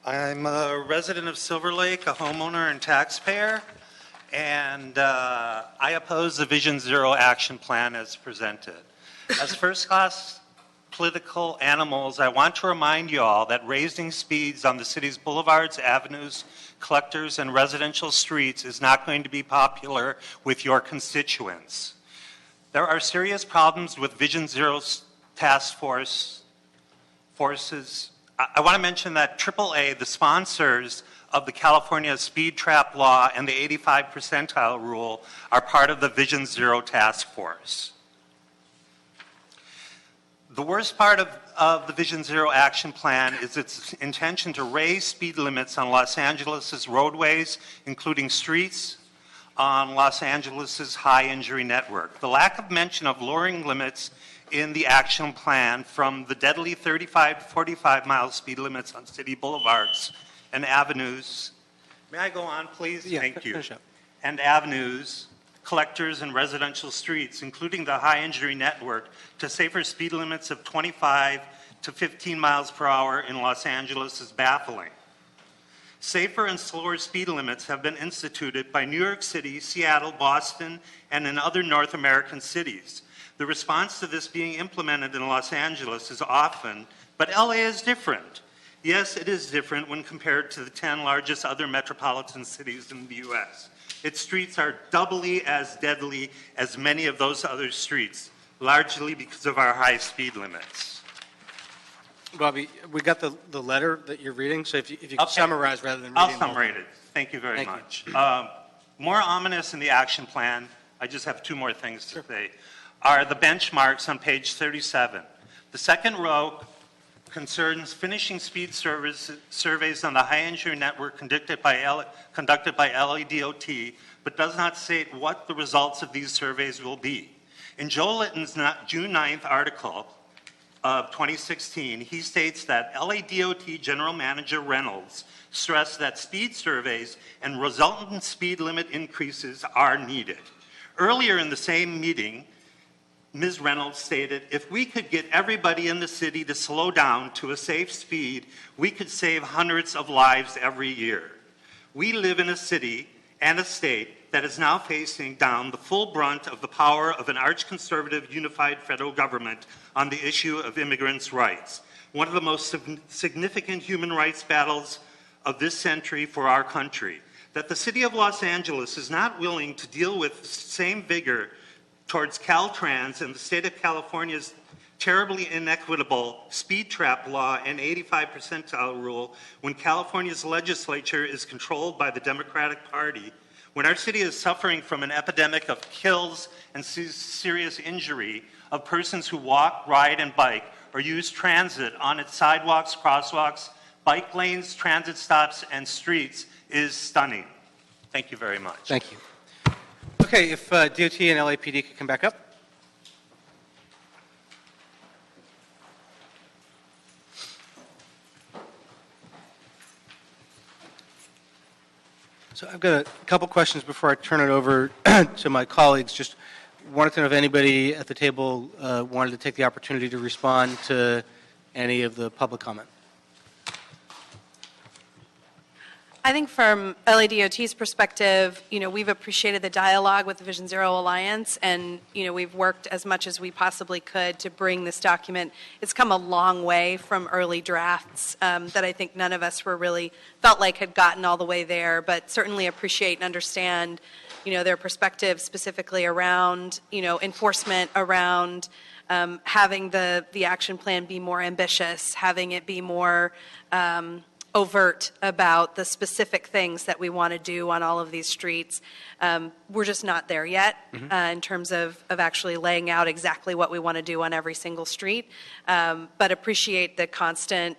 I'm a resident of Silver Lake, a homeowner and taxpayer, and I oppose the Vision Zero action plan as presented. As first-class political animals, I want to remind you all that raising speeds on the city's boulevards, avenues, collectors, and residential streets is not going to be popular with your constituents. There are serious problems with Vision Zero's task forces. I want to mention that AAA, the sponsors of the California speed trap law and the 85 percentile rule, are part of the Vision Zero task force. The worst part of the Vision Zero action plan is its intention to raise speed limits on Los Angeles' roadways, including streets on Los Angeles' high injury network. The lack of mention of lowering limits in the action plan from the deadly 35 to 45 mile speed limits on city boulevards and avenues. May I go on, please? Yeah, Thank you. finish up. And avenues, collectors, and residential streets, including the high injury network, to safer speed limits of 25 to 15 miles per hour in Los Angeles is baffling. Safer and slower speed limits have been instituted by New York City, Seattle, Boston, and in other North American cities. The response to this being implemented in Los Angeles is often, but LA is different. Yes, it is different when compared to the 10 largest other metropolitan cities in the U.S. Its streets are doubly as deadly as many of those other streets, largely because of our high speed limits. Bobby, we got the letter that you're reading, so if you could Okay. summarize rather than I'll reading the whole summarize it. Thank you very much. More ominous in the action plan, I just have two more things to say, are the benchmarks on page 37. The second row concerns finishing speed surveys on the high injury network conducted by LADOT, but does not state what the results of these surveys will be. In Joe Litton's June 9th article of 2016, he states that LADOT General Manager Reynolds stressed that speed surveys and resultant speed limit increases are needed. Earlier in the same meeting, Ms. Reynolds stated, if we could get everybody in the city to slow down to a safe speed, we could save hundreds of lives every year. We live in a city and a state that is now facing down the full brunt of the power of an arch-conservative unified federal government on the issue of immigrants' rights, one of the most significant human rights battles of this century for our country. That the city of Los Angeles is not willing to deal with the same vigor towards Caltrans and the state of California's terribly inequitable speed trap law and 85 percentile rule when California's legislature is controlled by the Democratic Party, when our city is suffering from an epidemic of kills and serious injury of persons who walk, ride, and bike or use transit on its sidewalks, crosswalks, bike lanes, transit stops, and streets is stunning. Thank you very much. Thank you. Okay, if DOT and LAPD could come back up. So I've got a couple questions before I turn it over to my colleagues. Just wanted to know if anybody at the table wanted to take the opportunity to respond to any of the public comment. I think from LADOT's perspective, we've appreciated the dialogue with the Vision Zero Alliance, and, we've worked as much as we possibly could to bring this document. It's come a long way from early drafts that I think none of us were really felt like had gotten all the way there, but certainly appreciate and understand, their perspective specifically around, enforcement, around having the action plan be more ambitious, having it be more overt about the specific things that we want to do on all of these streets. We're just not there yet in terms of actually laying out exactly what we want to do on every single street, but appreciate the constant,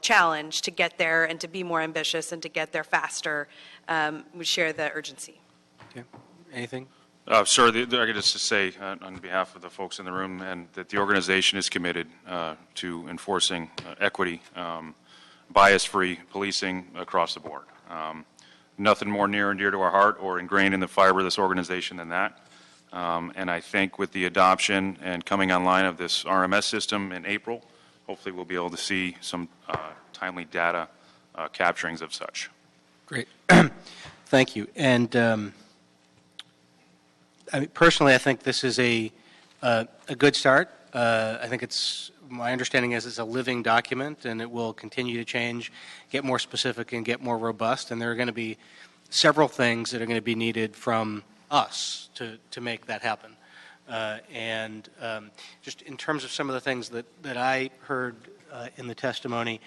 challenge to get there and to be more ambitious and to get there faster. We share the urgency. Okay. Anything? Sir, I could just say on behalf of the folks in the room and that the organization is committed to enforcing equity, bias-free policing across the board. Nothing more near and dear to our heart or ingrained in the fiber of this organization than that. And I think with the adoption and coming online of this RMS system in April, hopefully we'll be able to see some timely data capturings of such. Great. Thank you. And personally, I think this is a good start. I think my understanding is it's a living document, and it will continue to change, get more specific, and get more robust. And there are going to be several things that are going to be needed from us to make that happen. And just in terms of some of the things that I heard in the testimony,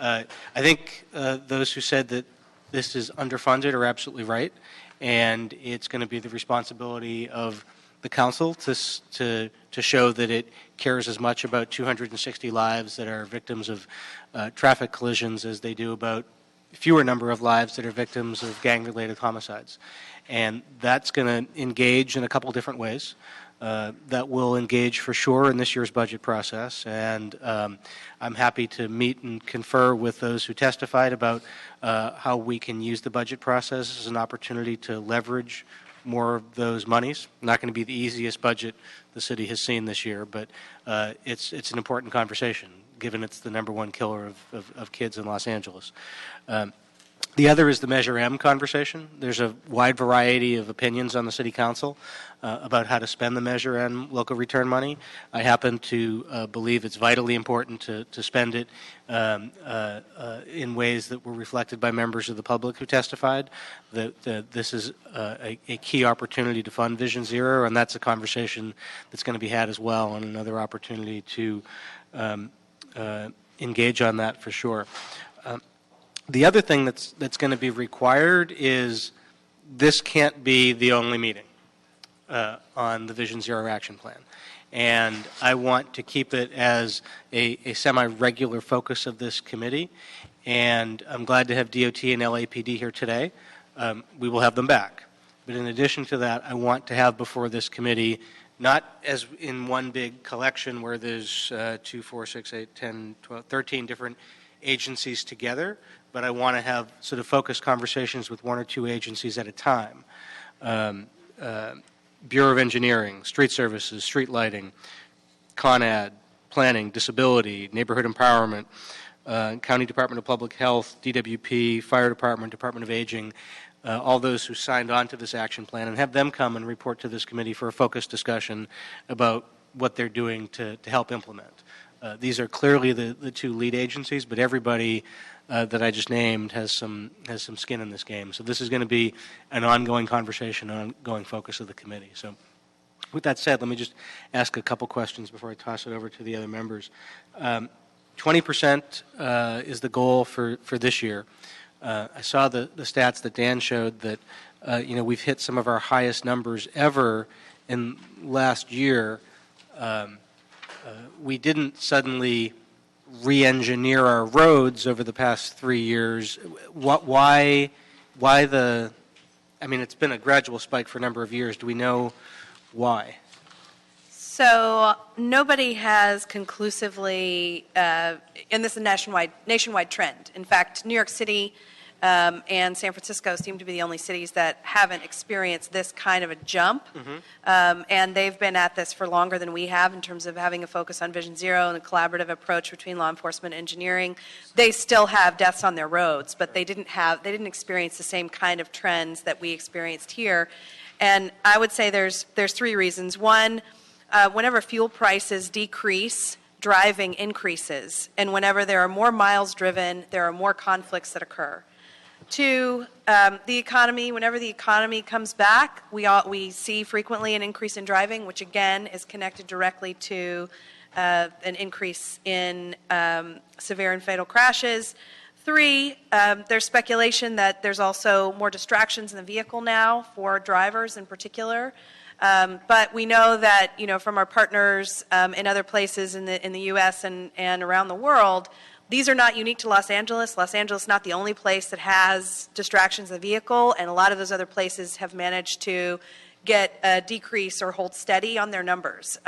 I think those who said that this is underfunded are absolutely right, and it's going to be the responsibility of the council to show that it cares as much about 260 lives that are victims of traffic collisions as they do about fewer number of lives that are victims of gang-related homicides. And that's going to engage in a couple different ways. That will engage for sure in this year's budget process, and I'm happy to meet and confer with those who testified about how we can use the budget process as an opportunity to leverage more of those monies. Not going to be the easiest budget the city has seen this year, but it's an important conversation, given it's the #1 killer of kids in Los Angeles. The other is the Measure M conversation. There's a wide variety of opinions on the City Council about how to spend the Measure M local return money. I happen to believe it's vitally important to spend it in ways that were reflected by members of the public who testified. That this is a key opportunity to fund Vision Zero, and that's a conversation that's going to be had as well, and another opportunity to engage on that for sure. The other thing that's going to be required is this can't be the only meeting on the Vision Zero action plan. And I want to keep it as a semi-regular focus of this committee. And I'm glad to have DOT and LAPD here today. We will have them back. But in addition to that, I want to have before this committee, not as in one big collection where there's 2, 4, 6, 8, 10, 12, 13 different agencies together, but I want to have sort of focused conversations with 1 or 2 agencies at a time. Bureau of Engineering, Street Services, Street Lighting, ConAd, Planning, Disability, Neighborhood Empowerment, County Department of Public Health, DWP, Fire Department, Department of Aging, all those who signed on to this action plan, and have them come and report to this committee for a focused discussion about what they're doing to help implement. These are clearly the 2 lead agencies, but everybody that I just named has some skin in this game. So this is going to be an ongoing conversation, an ongoing focus of the committee. So with that said, let me just ask a couple questions before I toss it over to the other members. 20% is the goal for this year. I saw the stats that Dan showed that we've hit some of our highest numbers ever in last year. We didn't suddenly re-engineer our roads over the past 3 years. Why the? I mean, it's been a gradual spike for a number of years. Do we know why? So nobody has conclusively, and this is a nationwide trend. In fact, New York City and San Francisco seem to be the only cities that haven't experienced this kind of a jump. And they've been at this for longer than we have in terms of having a focus on Vision Zero and a collaborative approach between law enforcement and engineering. They still have deaths on their roads, but they didn't experience the same kind of trends that we experienced here. And I would say there's three reasons. One, whenever fuel prices decrease, driving increases. And whenever there are more miles driven, there are more conflicts that occur. Two, the economy. Whenever the economy comes back, we see frequently an increase in driving, which again is connected directly to an increase in severe and fatal crashes. Three, there's speculation that there's also more distractions in the vehicle now for drivers in particular. But we know that, from our partners in other places in the U.S. and around the world, these are not unique to Los Angeles. Los Angeles is not the only place that has distractions in the vehicle, and a lot of those other places have managed to get a decrease or hold steady on their numbers.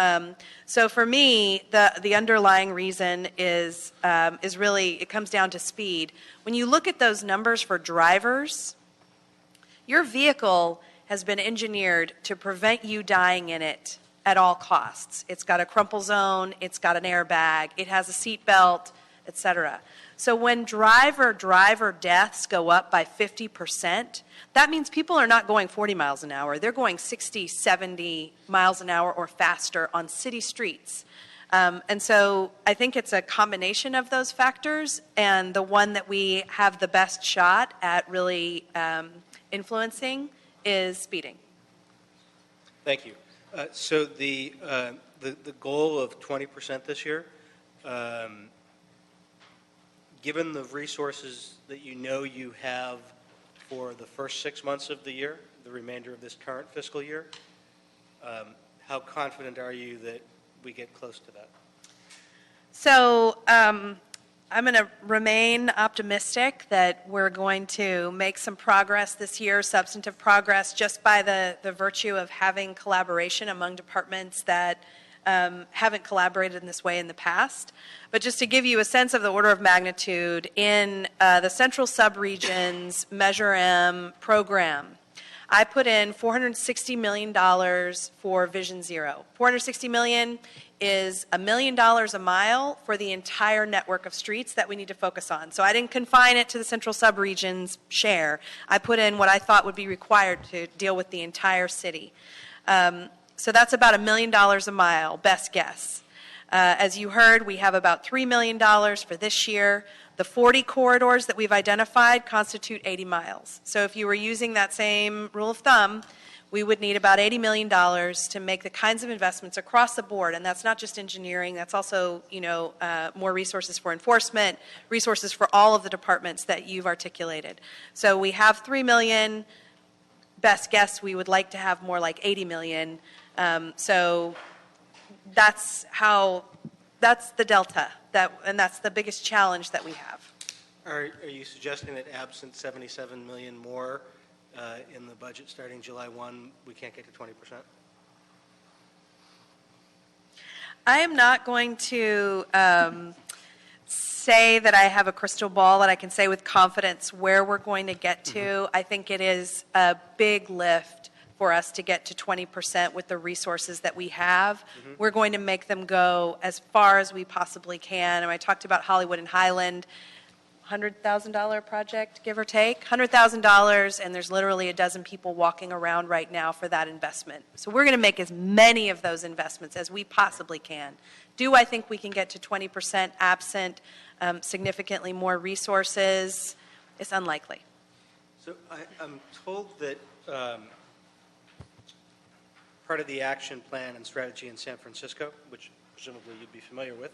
So for me, the underlying reason is really, it comes down to speed. When you look at those numbers for drivers, your vehicle has been engineered to prevent you dying in it at all costs. It's got a crumple zone, it's got an airbag, it has a seat belt, etc. So when driver deaths go up by 50%, that means people are not going 40 miles an hour. They're going 60, 70 miles an hour or faster on city streets. And so I think it's a combination of those factors, and the one that we have the best shot at really influencing is speeding. Thank you. So the goal of 20% this year, given the resources that you have for the first 6 months of the year, the remainder of this current fiscal year, how confident are you that we get close to that? So I'm going to remain optimistic that we're going to make some progress this year, substantive progress, just by the virtue of having collaboration among departments that haven't collaborated in this way in the past. But just to give you a sense of the order of magnitude, in the central subregions Measure M program, I put in $460 million for Vision Zero. $460 million is $1 million a mile for the entire network of streets that we need to focus on. So I didn't confine it to the central subregion's share. I put in what I thought would be required to deal with the entire city. So that's about $1 million a mile, best guess. As you heard, we have about $3 million for this year. The 40 corridors that we've identified constitute 80 miles. So if you were using that same rule of thumb, we would need about $80 million to make the kinds of investments across the board. And that's not just engineering, that's also, more resources for enforcement, resources for all of the departments that you've articulated. So we have $3 million. Best guess, we would like to have more like $80 million. So that's the delta, and that's the biggest challenge that we have. Are you suggesting that absent $77 million more in the budget starting July 1, we can't get to 20%? I am not going to say that I have a crystal ball that I can say with confidence where we're going to get to. I think it is a big lift for us to get to 20% with the resources that we have. We're going to make them go as far as we possibly can. And I talked about Hollywood and Highland, $100,000 project, give or take, $100,000, and there's literally a dozen people walking around right now for that investment. So we're going to make as many of those investments as we possibly can. Do I think we can get to 20% absent significantly more resources? It's unlikely. So I'm told that part of the action plan and strategy in San Francisco, which presumably you'd be familiar with,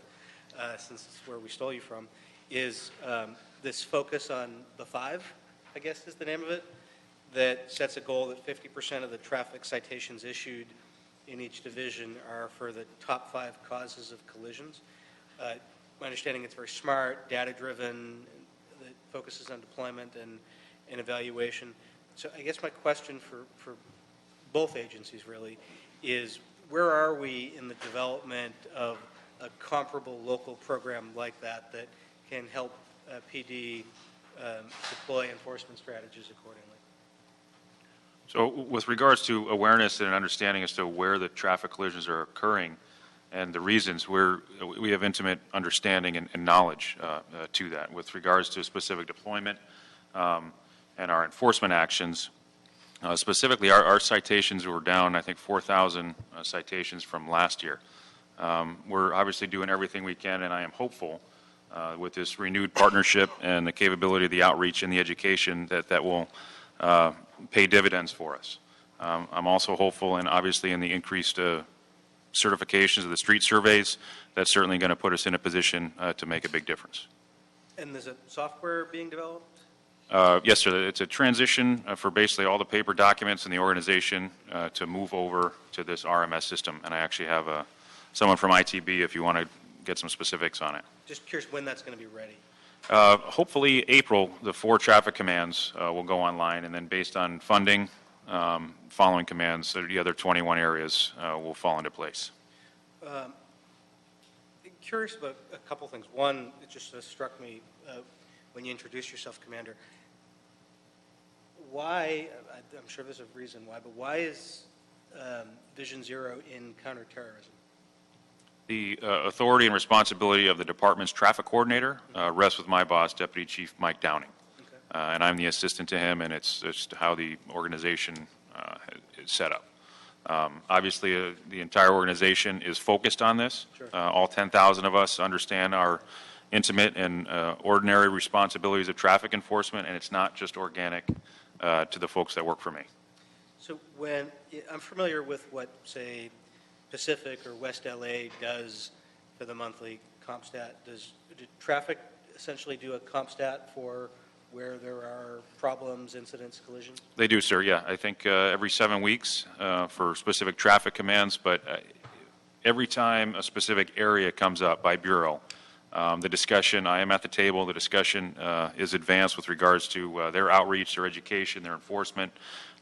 since it's where we stole you from, is this focus on the five, I guess is the name of it, that sets a goal that 50% of the traffic citations issued in each division are for the top 5 causes of collisions. My understanding it's very smart, data-driven, that focuses on deployment and evaluation. So I guess my question for both agencies really is, where are we in the development of a comparable local program like that that can help PD deploy enforcement strategies accordingly. So with regards to awareness and understanding as to where the traffic collisions are occurring and the reasons, we have intimate understanding and knowledge to that. With regards to specific deployment and our enforcement actions, specifically our citations were down, I think, 4,000 citations from last year. We're obviously doing everything we can, and I am hopeful with this renewed partnership and the capability of the outreach and the education that will pay dividends for us. I'm also hopeful, and obviously in the increased certifications of the street surveys, that's certainly going to put us in a position to make a big difference. And there's a software being developed? Yes, sir. It's a transition for basically all the paper documents in the organization to move over to this RMS system. And I actually have someone from ITB if you want to get some specifics on it. Just curious when that's going to be ready. Hopefully April, the 4 traffic commands will go online, and then based on funding, following commands, the other 21 areas will fall into place. Curious about a couple things. One, it just struck me when you introduced yourself, Commander. Why, I'm sure there's a reason why, but why is Vision Zero in counterterrorism? The authority and responsibility of the department's traffic coordinator rests with my boss, Deputy Chief Mike Downing. Okay. And I'm the assistant to him, and it's just how the organization is set up. Obviously, the entire organization is focused on this. Sure. All 10,000 of us understand our intimate and ordinary responsibilities of traffic enforcement, and it's not just organic to the folks that work for me. So when I'm familiar with what, say, Pacific or West LA does for the monthly CompStat, does traffic essentially do a CompStat for where there are problems, incidents, collisions? They do, sir, yeah. I think every 7 weeks for specific traffic commands, but every time a specific area comes up by bureau, the discussion, I am at the table, the discussion is advanced with regards to their outreach, their education, their enforcement,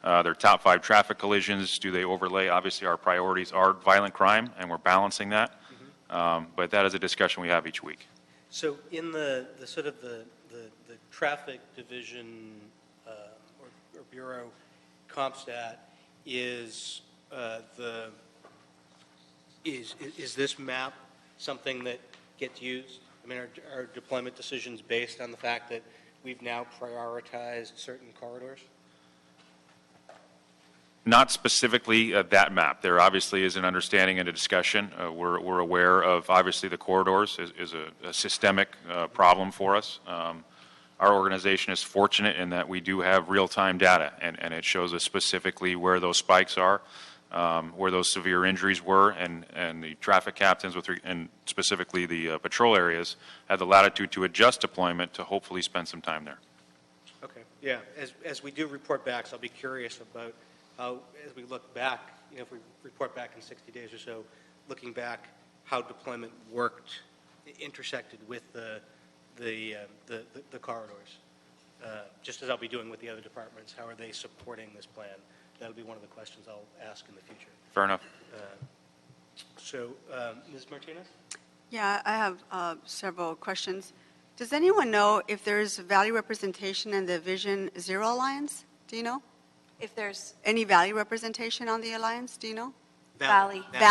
their top 5 traffic collisions. Do they overlay? Obviously, our priorities are violent crime, and we're balancing that. Mm-hmm. But that is a discussion we have each week. So in the sort of the traffic division or bureau CompStat is this map something that gets used? I mean, are deployment decisions based on the fact that we've now prioritized certain corridors? Not specifically that map. There obviously is an understanding and a discussion. We're aware of, obviously, the corridors is a systemic problem for us. Our organization is fortunate in that we do have real-time data, and it shows us specifically where those spikes are, where those severe injuries were, and the traffic captains, and specifically the patrol areas, have the latitude to adjust deployment to hopefully spend some time there. Okay, yeah. As we do report backs, I'll be curious about how, as we look back, if we report back in 60 days or so, looking back, how deployment worked, intersected with the corridors. Just as I'll be doing with the other departments, how are they supporting this plan? That'll be one of the questions I'll ask in the future. Fair enough. Ms. Martinez? Yeah, I have several questions. Does anyone know if there's value representation in the Vision Zero Alliance? Do you know? If there's Any value representation on the alliance? Do you know? Valley. So we're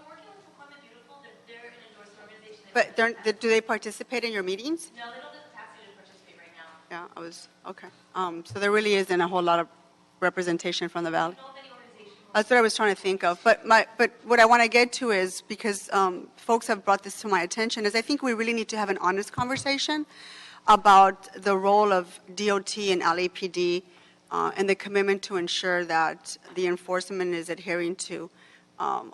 working with Deployment Beautiful. They're an endorsed organization. But do they participate in your meetings? No, they don't have the capacity to participate right now. Yeah, okay. So there really isn't a whole lot of representation from the Valley. That's what I was trying to think of. But what I want to get to is, because folks have brought this to my attention, is I think we really need to have an honest conversation about the role of DOT and LAPD and the commitment to ensure that the enforcement is adhering to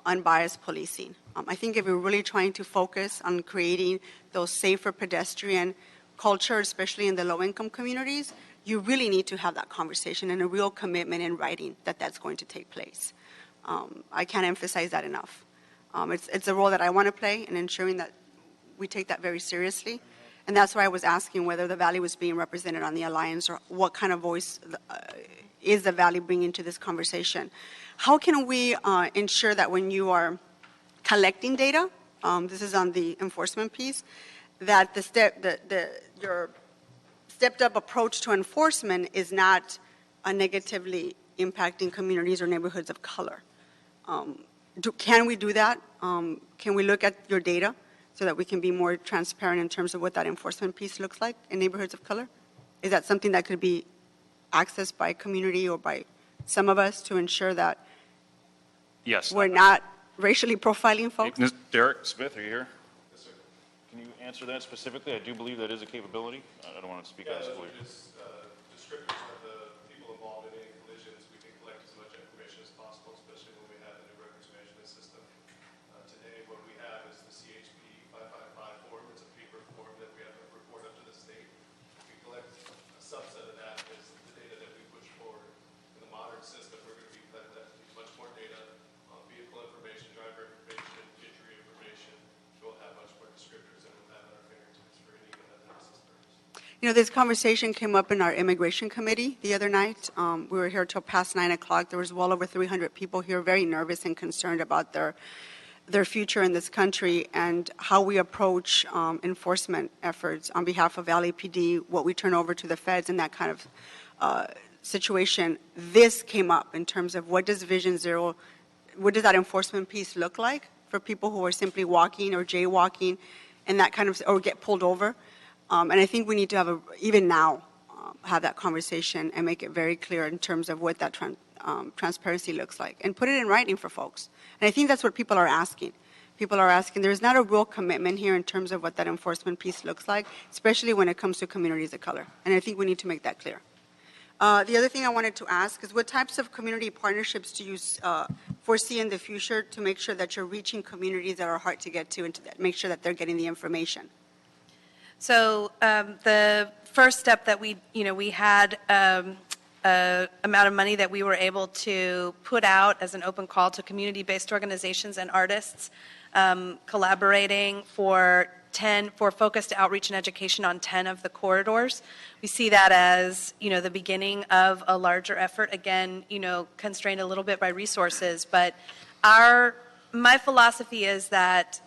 unbiased policing. I think if we're really trying to focus on creating those safer pedestrian culture, especially in the low-income communities, you really need to have that conversation and a real commitment in writing that that's going to take place. I can't emphasize that enough. It's a role that I want to play in ensuring that we take that very seriously. And that's why I was asking whether the Valley was being represented on the Alliance, or what kind of voice is the Valley bringing to this conversation. How can we ensure that when you are collecting data, this is on the enforcement piece, that your stepped up approach to enforcement is not negatively impacting communities or neighborhoods of color. Can we do that? Can we look at your data so that we can be more transparent in terms of what that enforcement piece looks like in neighborhoods of color? Is that something that could be accessed by community or by some of us to ensure that Yes. we're not racially profiling folks? Derek Smith, are you here? Yes, sir. Can you answer that specifically? I do believe that is a capability. I don't want to speak on this for you. Descriptors of the people involved in any collisions, we can collect as much information as possible, especially when we have the new records management system. Today, what we have is the CHP 555 form. It's a paper form that we have to report up to the state. We collect a subset of that is the data that we push forward. In the modern system, we're going to be collecting much more data on vehicle information, driver information, injury information. We'll have much more descriptors than we'll have at our fingertips for any given analysis purpose. You know, this conversation came up in our immigration committee the other night. We were here till past 9 o'clock. There was well over 300 people here, very nervous and concerned about their future in this country and how we approach enforcement efforts on behalf of LAPD, what we turn over to the feds, and that kind of situation. This came up in terms of what does Vision Zero, what does that enforcement piece look like for people who are simply walking or jaywalking and that kind of, or get pulled over. And I think we need to have even now, have that conversation and make it very clear in terms of what that transparency looks like and put it in writing for folks. And I think that's what people are asking. People are asking, there's not a real commitment here in terms of what that enforcement piece looks like, especially when it comes to communities of color. And I think we need to make that clear. The other thing I wanted to ask is what types of community partnerships do you foresee in the future to make sure that you're reaching communities that are hard to get to and to make sure that they're getting the information? So the first step that we had amount of money that we were able to put out as an open call to community-based organizations and artists collaborating for focused outreach and education on 10 of the corridors. We see that as, the beginning of a larger effort, again, constrained a little bit by resources, but my philosophy is that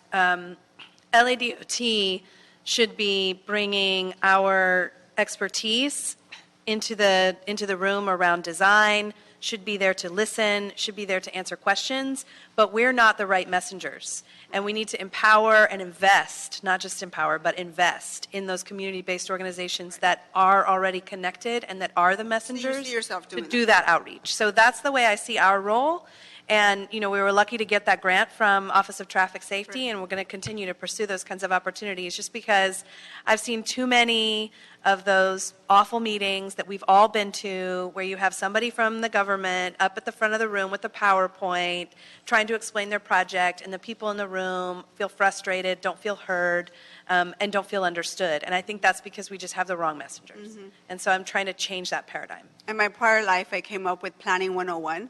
LADOT should be bringing our expertise into the room around design, should be there to listen, should be there to answer questions, but we're not the right messengers. And we need to empower and invest, not just empower, but invest in those community-based organizations that are already connected and that are the messengers So you see yourself doing to do that outreach. So that's the way I see our role. And, we were lucky to get that grant from Office of Traffic Safety, and we're going to continue to pursue those kinds of opportunities just because I've seen too many of those awful meetings that we've all been to where you have somebody from the government up at the front of the room with a PowerPoint trying to explain their project, and the people in the room feel frustrated, don't feel heard, and don't feel understood. And I think that's because we just have the wrong messengers. Mm-hmm. And so I'm trying to change that paradigm. In my prior life, I came up with Planning 101.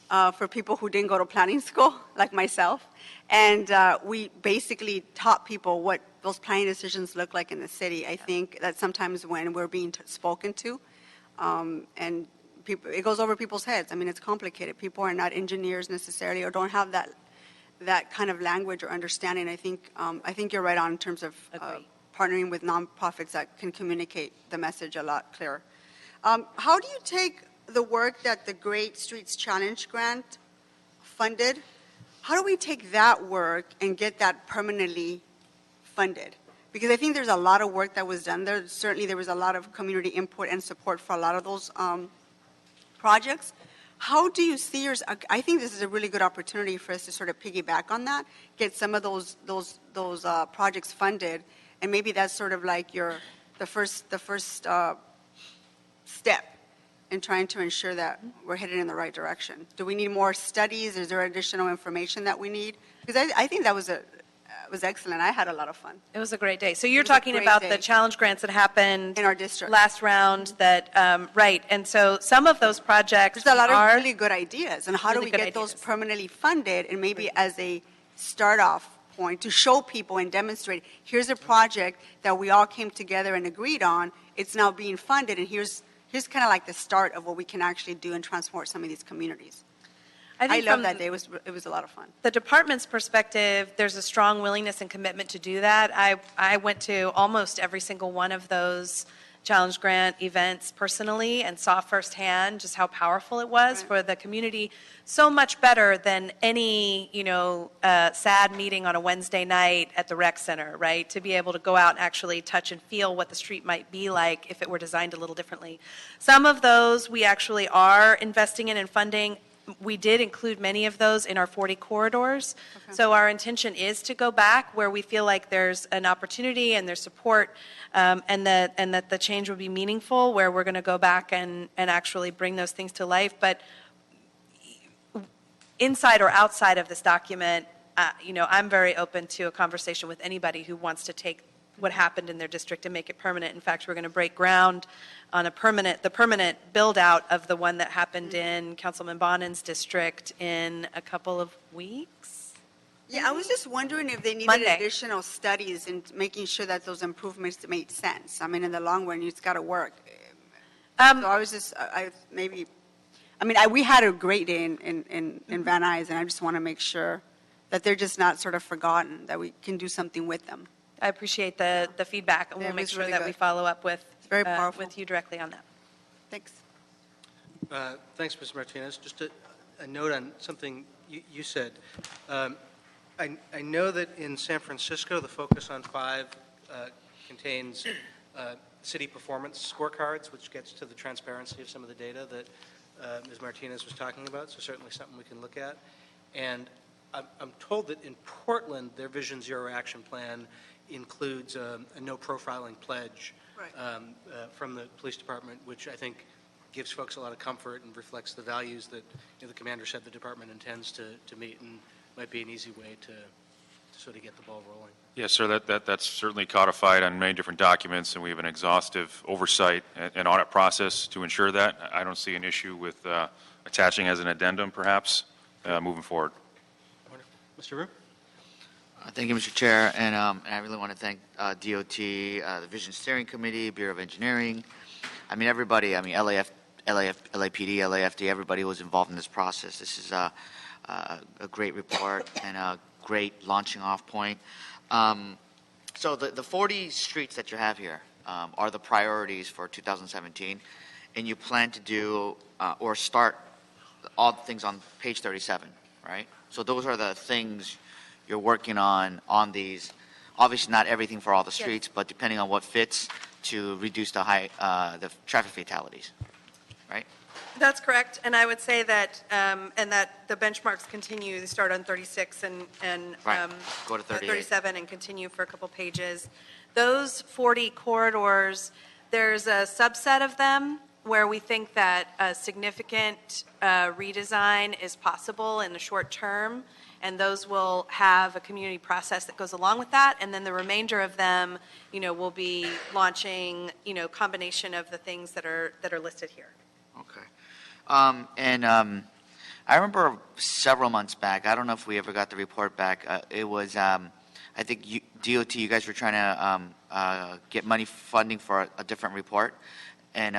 For people who didn't go to planning school, like myself. And we basically taught people what those planning decisions look like in the city. I think that sometimes when we're being spoken to, and it goes over people's heads. I mean, it's complicated. People are not engineers necessarily or don't have that kind of language or understanding. I think you're right on in terms of partnering with nonprofits that can communicate the message a lot clearer. How do you take the work that the Great Streets Challenge grant funded, how do we take that work and get that permanently funded? Because I think there's a lot of work that was done there. Certainly there was a lot of community input and support for a lot of those projects. How do you see yours? I think this is a really good opportunity for us to sort of piggyback on that, get some of those projects funded, and maybe that's sort of like the first step in trying to ensure that we're headed in the right direction. Do we need more studies? Is there additional information that we need? Because I think that was excellent. I had a lot of fun. It was a great day. So you're talking about the challenge grants that happened in our district last round. Right. And so some of those projects there's a lot of really good ideas. And how do we get those permanently funded? And maybe as a start-off point to show people and demonstrate, here's a project that we all came together and agreed on. It's now being funded, and here's kind of like the start of what we can actually do and transport some of these communities. I love that day. It was a lot of fun. The department's perspective, there's a strong willingness and commitment to do that. I went to almost every single one of those Challenge Grant events personally and saw firsthand just how powerful it was for the community. So much better than any, sad meeting on a Wednesday night at the rec center, right? To be able to go out and actually touch and feel what the street might be like if it were designed a little differently. Some of those we actually are investing in and funding. We did include many of those in our 40 corridors. Okay. So our intention is to go back where we feel like there's an opportunity and there's support, and that the change will be meaningful, where we're going to go back and actually bring those things to life. But inside or outside of this document, I'm very open to a conversation with anybody who wants to take what happened in their district and make it permanent. In fact, we're going to break ground on the permanent build out of the one that happened in Councilman Bonin's district in a couple of weeks. Yeah, I was just wondering if they needed Monday. additional studies and making sure that those improvements made sense. I mean, in the long run, it's got to work. So I was just, we had a great day in Van Nuys, and I just want to make sure that they're just not sort of forgotten, that we can do something with them. I appreciate the feedback, and we'll make sure that we follow up with you directly on that. Thanks. Thanks, Ms. Martinez. Just a note on something you said. I know that in San Francisco, the Focus on 5 contains city performance scorecards, which gets to the transparency of some of the data that Ms. Martinez was talking about, so certainly something we can look at. And I'm told that in Portland, their Vision Zero action plan includes a no profiling pledge from the police department, which I think gives folks a lot of comfort and reflects the values that the commander said the department intends to meet, and might be an easy way to sort of get the ball rolling. Yes, sir. That's certainly codified on many different documents, and we have an exhaustive oversight and audit process to ensure that. I don't see an issue with attaching as an addendum, perhaps, moving forward. Mr. Rue? Thank you, Mr. Chair, and I really want to thank DOT, the Vision Steering Committee, Bureau of Engineering. I mean, everybody. LAPD, LAFD. Everybody was involved in this process. This is a great report and a great launching off point. So the 40 streets that you have here are the priorities for 2017, and you plan to do or start all the things on page 37, right? So those are the things you're working on these. Obviously, not everything for all the streets, but depending on what fits to reduce the traffic fatalities, right? That's correct, and I would say that and that the benchmarks continue. They start on 36 and go to 37 and continue for a couple pages. Those 40 corridors, there's a subset of them where we think that a significant redesign is possible in the short term, and those will have a community process that goes along with that. And then the remainder of them, will be launching, combination of the things that are listed here. Okay. I remember several months back, I don't know if we ever got the report back, it was, I think DOT, you guys were trying to get money funding for a different report, and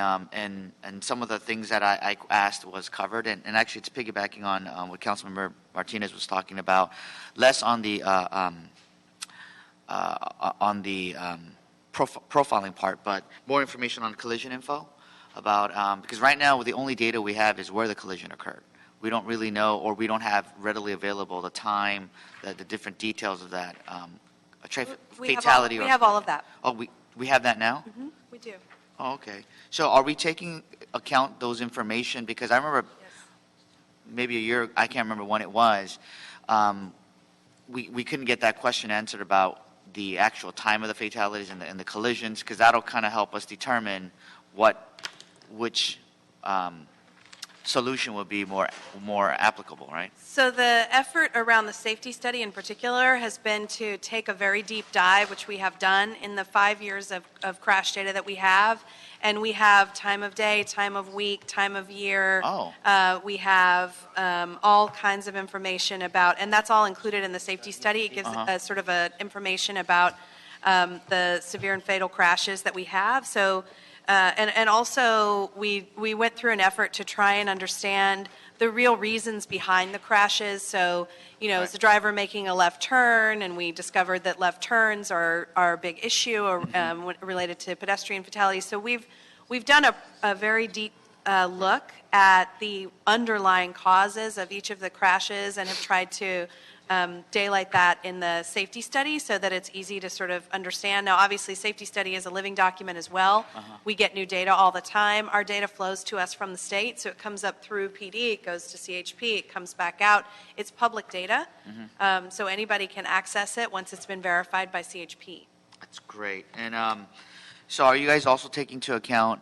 some of the things that I asked was covered, and actually it's piggybacking on what Councilmember Martinez was talking about, less on the profiling part, but more information on collision info. About because right now the only data we have is where the collision occurred. We don't really know, or we don't have readily available the time, the different details of that a fatality. We have all of that. Oh, we have that now? Mm-hmm. We do. Oh, okay. So are we taking account those information? Because I remember maybe a year, I can't remember when it was, we couldn't get that question answered about the actual time of the fatalities and the collisions, because that'll kind of help us determine which solution would be more applicable, right? So the effort around the safety study in particular has been to take a very deep dive, which we have done in the 5 years of crash data that we have. And we have time of day, time of week, time of year. Oh. We have all kinds of information about, and that's all included in the safety study. It gives a sort of information about the severe and fatal crashes that we have. So And also, we went through an effort to try and understand the real reasons behind the crashes. So, is the driver making a left turn? And we discovered that left turns are a big issue related to pedestrian fatalities. So we've done a very deep look at the underlying causes of each of the crashes and have tried to daylight that in the safety study so that it's easy to sort of understand. Now, obviously, safety study is a living document as well. We get new data all the time. Our data flows to us from the state, so it comes up through PD, it goes to CHP, it comes back out. It's public data, so anybody can access it once it's been verified by CHP. That's great. And so are you guys also taking into account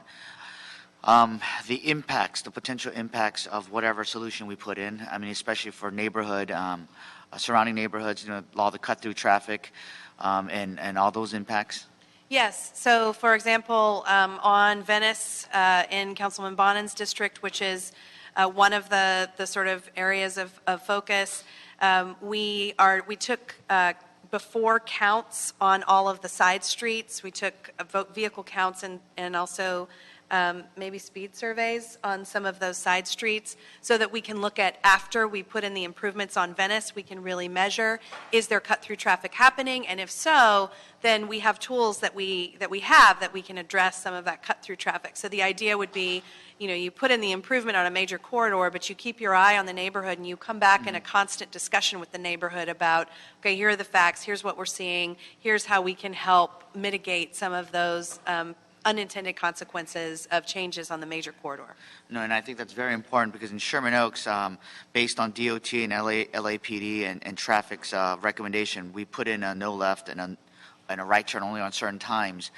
the impacts, the potential impacts of whatever solution we put in? I mean, especially for neighborhood, surrounding neighborhoods, all the cut-through traffic and all those impacts? Yes. So, for example, on Venice in Councilman Bonin's district, which is one of the sort of areas of focus, we took before counts on all of the side streets. We took vehicle counts and also maybe speed surveys on some of those side streets so that we can look at after we put in the improvements on Venice, we can really measure, is there cut-through traffic happening? And if so, then we have tools that we have that we can address some of that cut-through traffic. So the idea would be, you put in the improvement on a major corridor, but you keep your eye on the neighborhood and you come back in a constant discussion with the neighborhood about, okay, here are the facts, here's what we're seeing, here's how we can help mitigate some of those unintended consequences of changes on the major corridor. No, and I think that's very important because in Sherman Oaks, based on DOT and LAPD and traffic's recommendation, we put in a no left and a right turn only on certain times.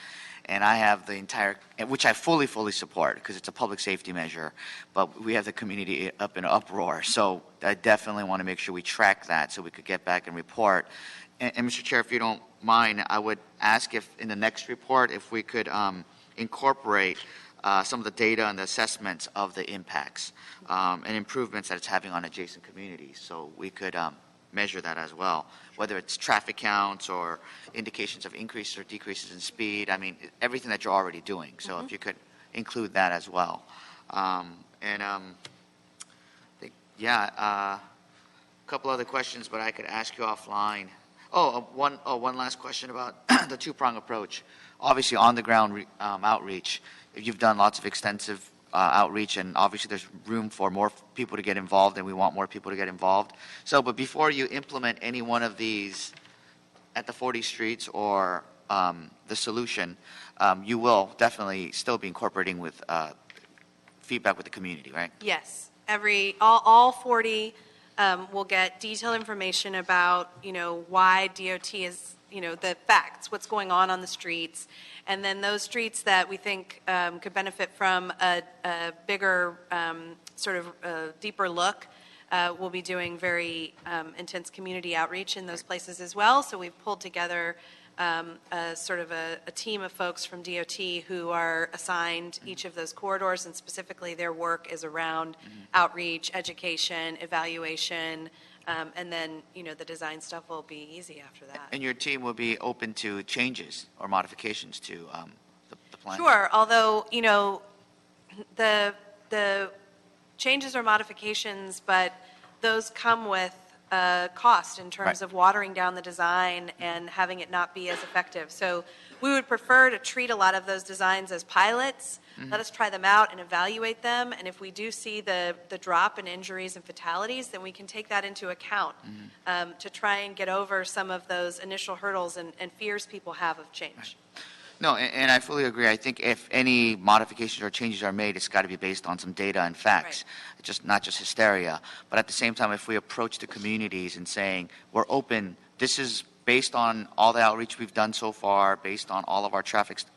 And I have the entire, which I fully support because it's a public safety measure, but we have the community up in uproar. So I definitely want to make sure we track that so we could get back and report. And Mr. Chair, if you don't mind, I would ask if in the next report, if we could incorporate some of the data and the assessments of the impacts and improvements that it's having on adjacent communities. So we could measure that as well, whether it's traffic counts or indications of increases or decreases in speed. I mean, everything that you're already doing. So if you could include that as well. A couple other questions, but I could ask you offline. One last question about the two-prong approach. Obviously, on-the-ground outreach. You've done lots of extensive outreach, and obviously there's room for more people to get involved, and we want more people to get involved. So, but before you implement any one of these at the 40 streets or the solution, you will definitely still be incorporating with feedback with the community, right? Yes. All 40 will get detailed information about, why DOT is, the facts, what's going on the streets. And then those streets that we think could benefit from a bigger, deeper look, we'll be doing very intense community outreach in those places as well. So we've pulled together a team of folks from DOT who are assigned each of those corridors, and specifically their work is around outreach, education, evaluation, and then, the design stuff will be easy after that. And your team will be open to changes or modifications to the plan? Sure, although, the changes or modifications, but those come with cost in terms of watering down the design and having it not be as effective. So we would prefer to treat a lot of those designs as pilots. Let us try them out and evaluate them. And if we do see the drop in injuries and fatalities, then we can take that into account to try and get over some of those initial hurdles and fears people have of change. No, and I fully agree. I think if any modifications or changes are made, it's got to be based on some data and facts, not just hysteria. But at the same time, if we approach the communities and saying, we're open, this is based on all the outreach we've done so far, based on all of our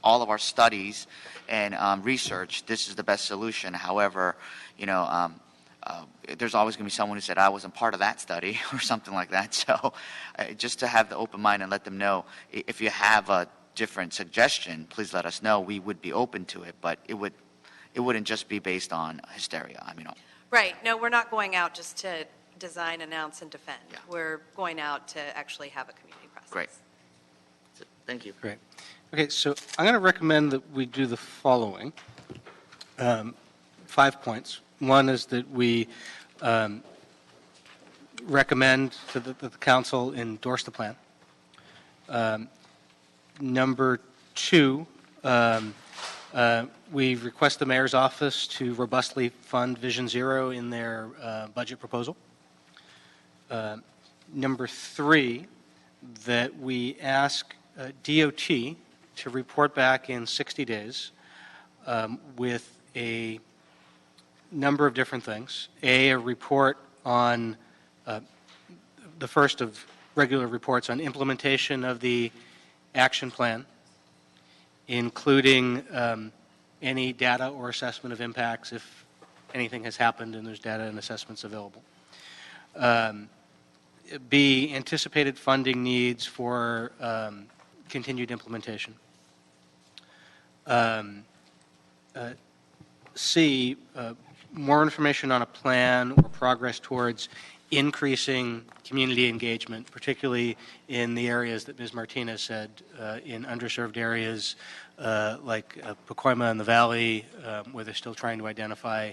all of our studies and research, this is the best solution. However, there's always going to be someone who said, I wasn't part of that study or something like that. So just to have the open mind and let them know, if you have a different suggestion, please let us know. We would be open to it, but it wouldn't just be based on hysteria. Right. No, we're not going out just to design, announce, and defend. We're going out to actually have a community process. Great. Thank you. Great. Okay, so I'm going to recommend that we do the following. 5 points. One is that we recommend that the council endorse the plan. Number 2, we request the mayor's office to robustly fund Vision Zero in their budget proposal. Number 3, that we ask DOT to report back in 60 days with a number of different things. A report on the first of regular reports on implementation of the action plan, including any data or assessment of impacts if anything has happened and there's data and assessments available. B, anticipated funding needs for continued implementation. C, more information on a plan or progress towards increasing community engagement, particularly in the areas that Ms. Martinez said, in underserved areas like Pacoima and the Valley, where they're still trying to identify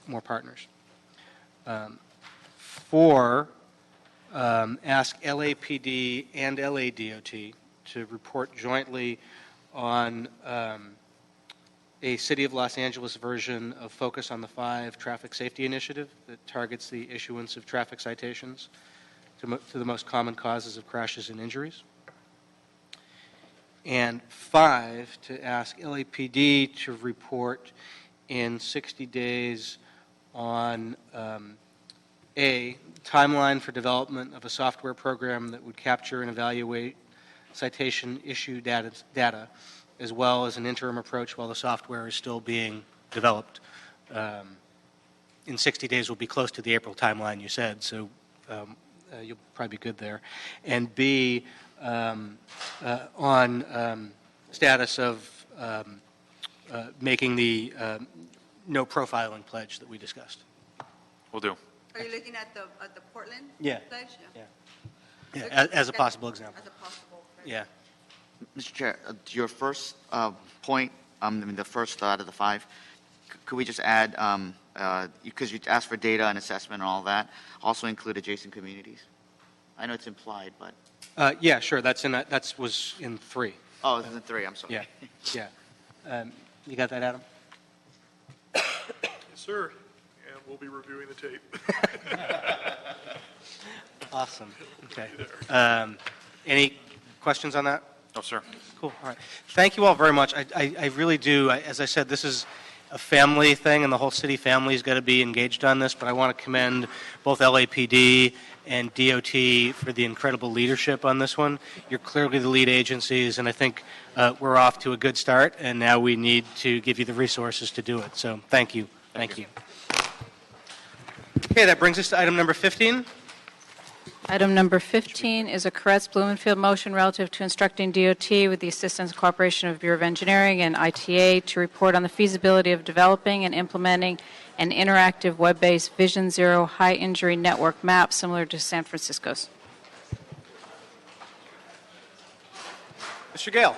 more partners. 4, ask LAPD and LADOT to report jointly on a City of Los Angeles version of Focus on the 5 traffic safety initiative that targets the issuance of traffic citations to the most common causes of crashes and injuries. And 5, to ask LAPD to report in 60 days on A, timeline for development of a software program that would capture and evaluate citation issue data, as well as an interim approach while the software is still being developed. In 60 days, we'll be close to the April timeline you said, so you'll probably be good there. And B, on status of making the no profiling pledge that we discussed. Will do. Are you looking at the Portland Yeah. pledge? Yeah, as a possible example. As a possible. Yeah. Mr. Chair, your first point, the first out of the 5, could we just add, because you asked for data and assessment and all that, also include adjacent communities? I know it's implied, but. Yeah, sure. That was in 3. Oh, it's in 3. I'm sorry. Yeah. You got that, Adam? Yes, sir. And we'll be reviewing the tape. Awesome. Okay. Any questions on that? No, sir. Cool. All right. Thank you all very much. I really do. As I said, this is a family thing, and the whole city family's got to be engaged on this, but I want to commend both LAPD and DOT for the incredible leadership on this one. You're clearly the lead agencies, and I think we're off to a good start, and now we need to give you the resources to do it. So thank you. Thank you. Okay, that brings us to item number 15. Item number 15 is a Koretz-Blumenfield motion relative to instructing DOT with the assistance and cooperation of Bureau of Engineering and ITA to report on the feasibility of developing and implementing an interactive web-based Vision Zero high injury network map similar to San Francisco's. Mr. Gale.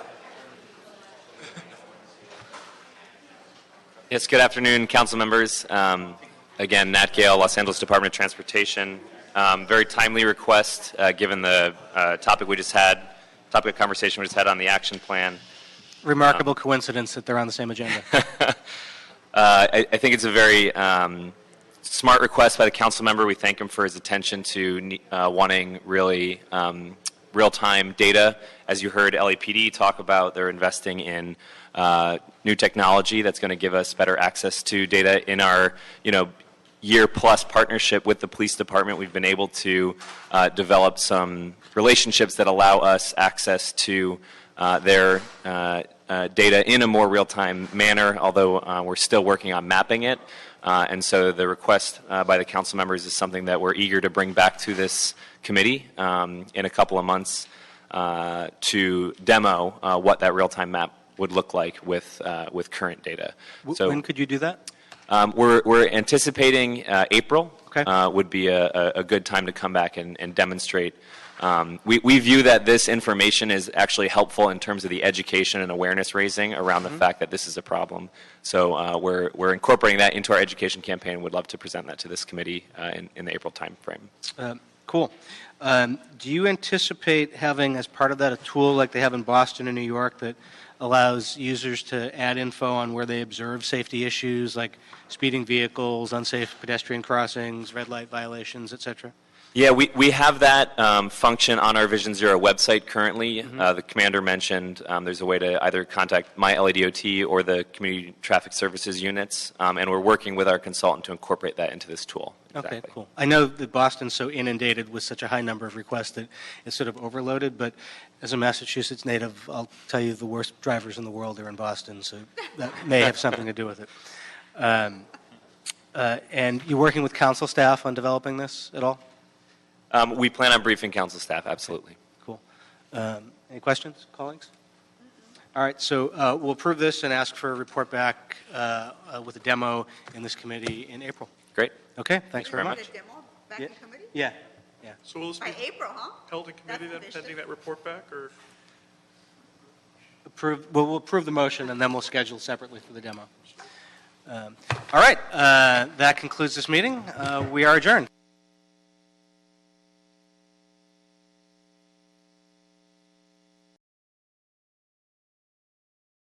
Yes, good afternoon, council members. Again, Nat Gale, Los Angeles Department of Transportation. Very timely request given the topic of conversation we just had on the action plan. Remarkable coincidence that they're on the same agenda. I think it's a very smart request by the council member. We thank him for his attention to wanting really real-time data. As you heard LAPD talk about, they're investing in new technology that's going to give us better access to data in our, year-plus partnership with the police department. We've been able to develop some relationships that allow us access to their data in a more real-time manner, although we're still working on mapping it. And so the request by the council members is something that we're eager to bring back to this committee in a couple of months to demo what that real-time map would look like with current data. So, when could you do that? We're anticipating April. Okay. would be a good time to come back and demonstrate. We view that this information is actually helpful in terms of the education and awareness raising around the fact that this is a problem. So we're incorporating that into our education campaign. Would love to present that to this committee in the April timeframe. Cool. Do you anticipate having, as part of that, a tool like they have in Boston and New York that allows users to add info on where they observe safety issues like speeding vehicles, unsafe pedestrian crossings, red light violations, et cetera? Yeah, we have that function on our Vision Zero website currently. The commander mentioned there's a way to either contact my LADOT or the Community Traffic Services units, and we're working with our consultant to incorporate that into this tool. Okay, cool. I know that Boston's so inundated with such a high number of requests that it's sort of overloaded, but as a Massachusetts native, I'll tell you the worst drivers in the world are in Boston, so that may have something to do with it. And you're working with council staff on developing this at all? We plan on briefing council staff, absolutely. Cool. Any questions, colleagues? All right, so we'll approve this and ask for a report back with a demo in this committee in April. Great. Okay, thanks very much. A demo back in committee? Yeah. So will this By be April, huh? held in committee then, pending that report back, or? We'll approve the motion, and then we'll schedule separately for the demo. All right, that concludes this meeting. We are adjourned.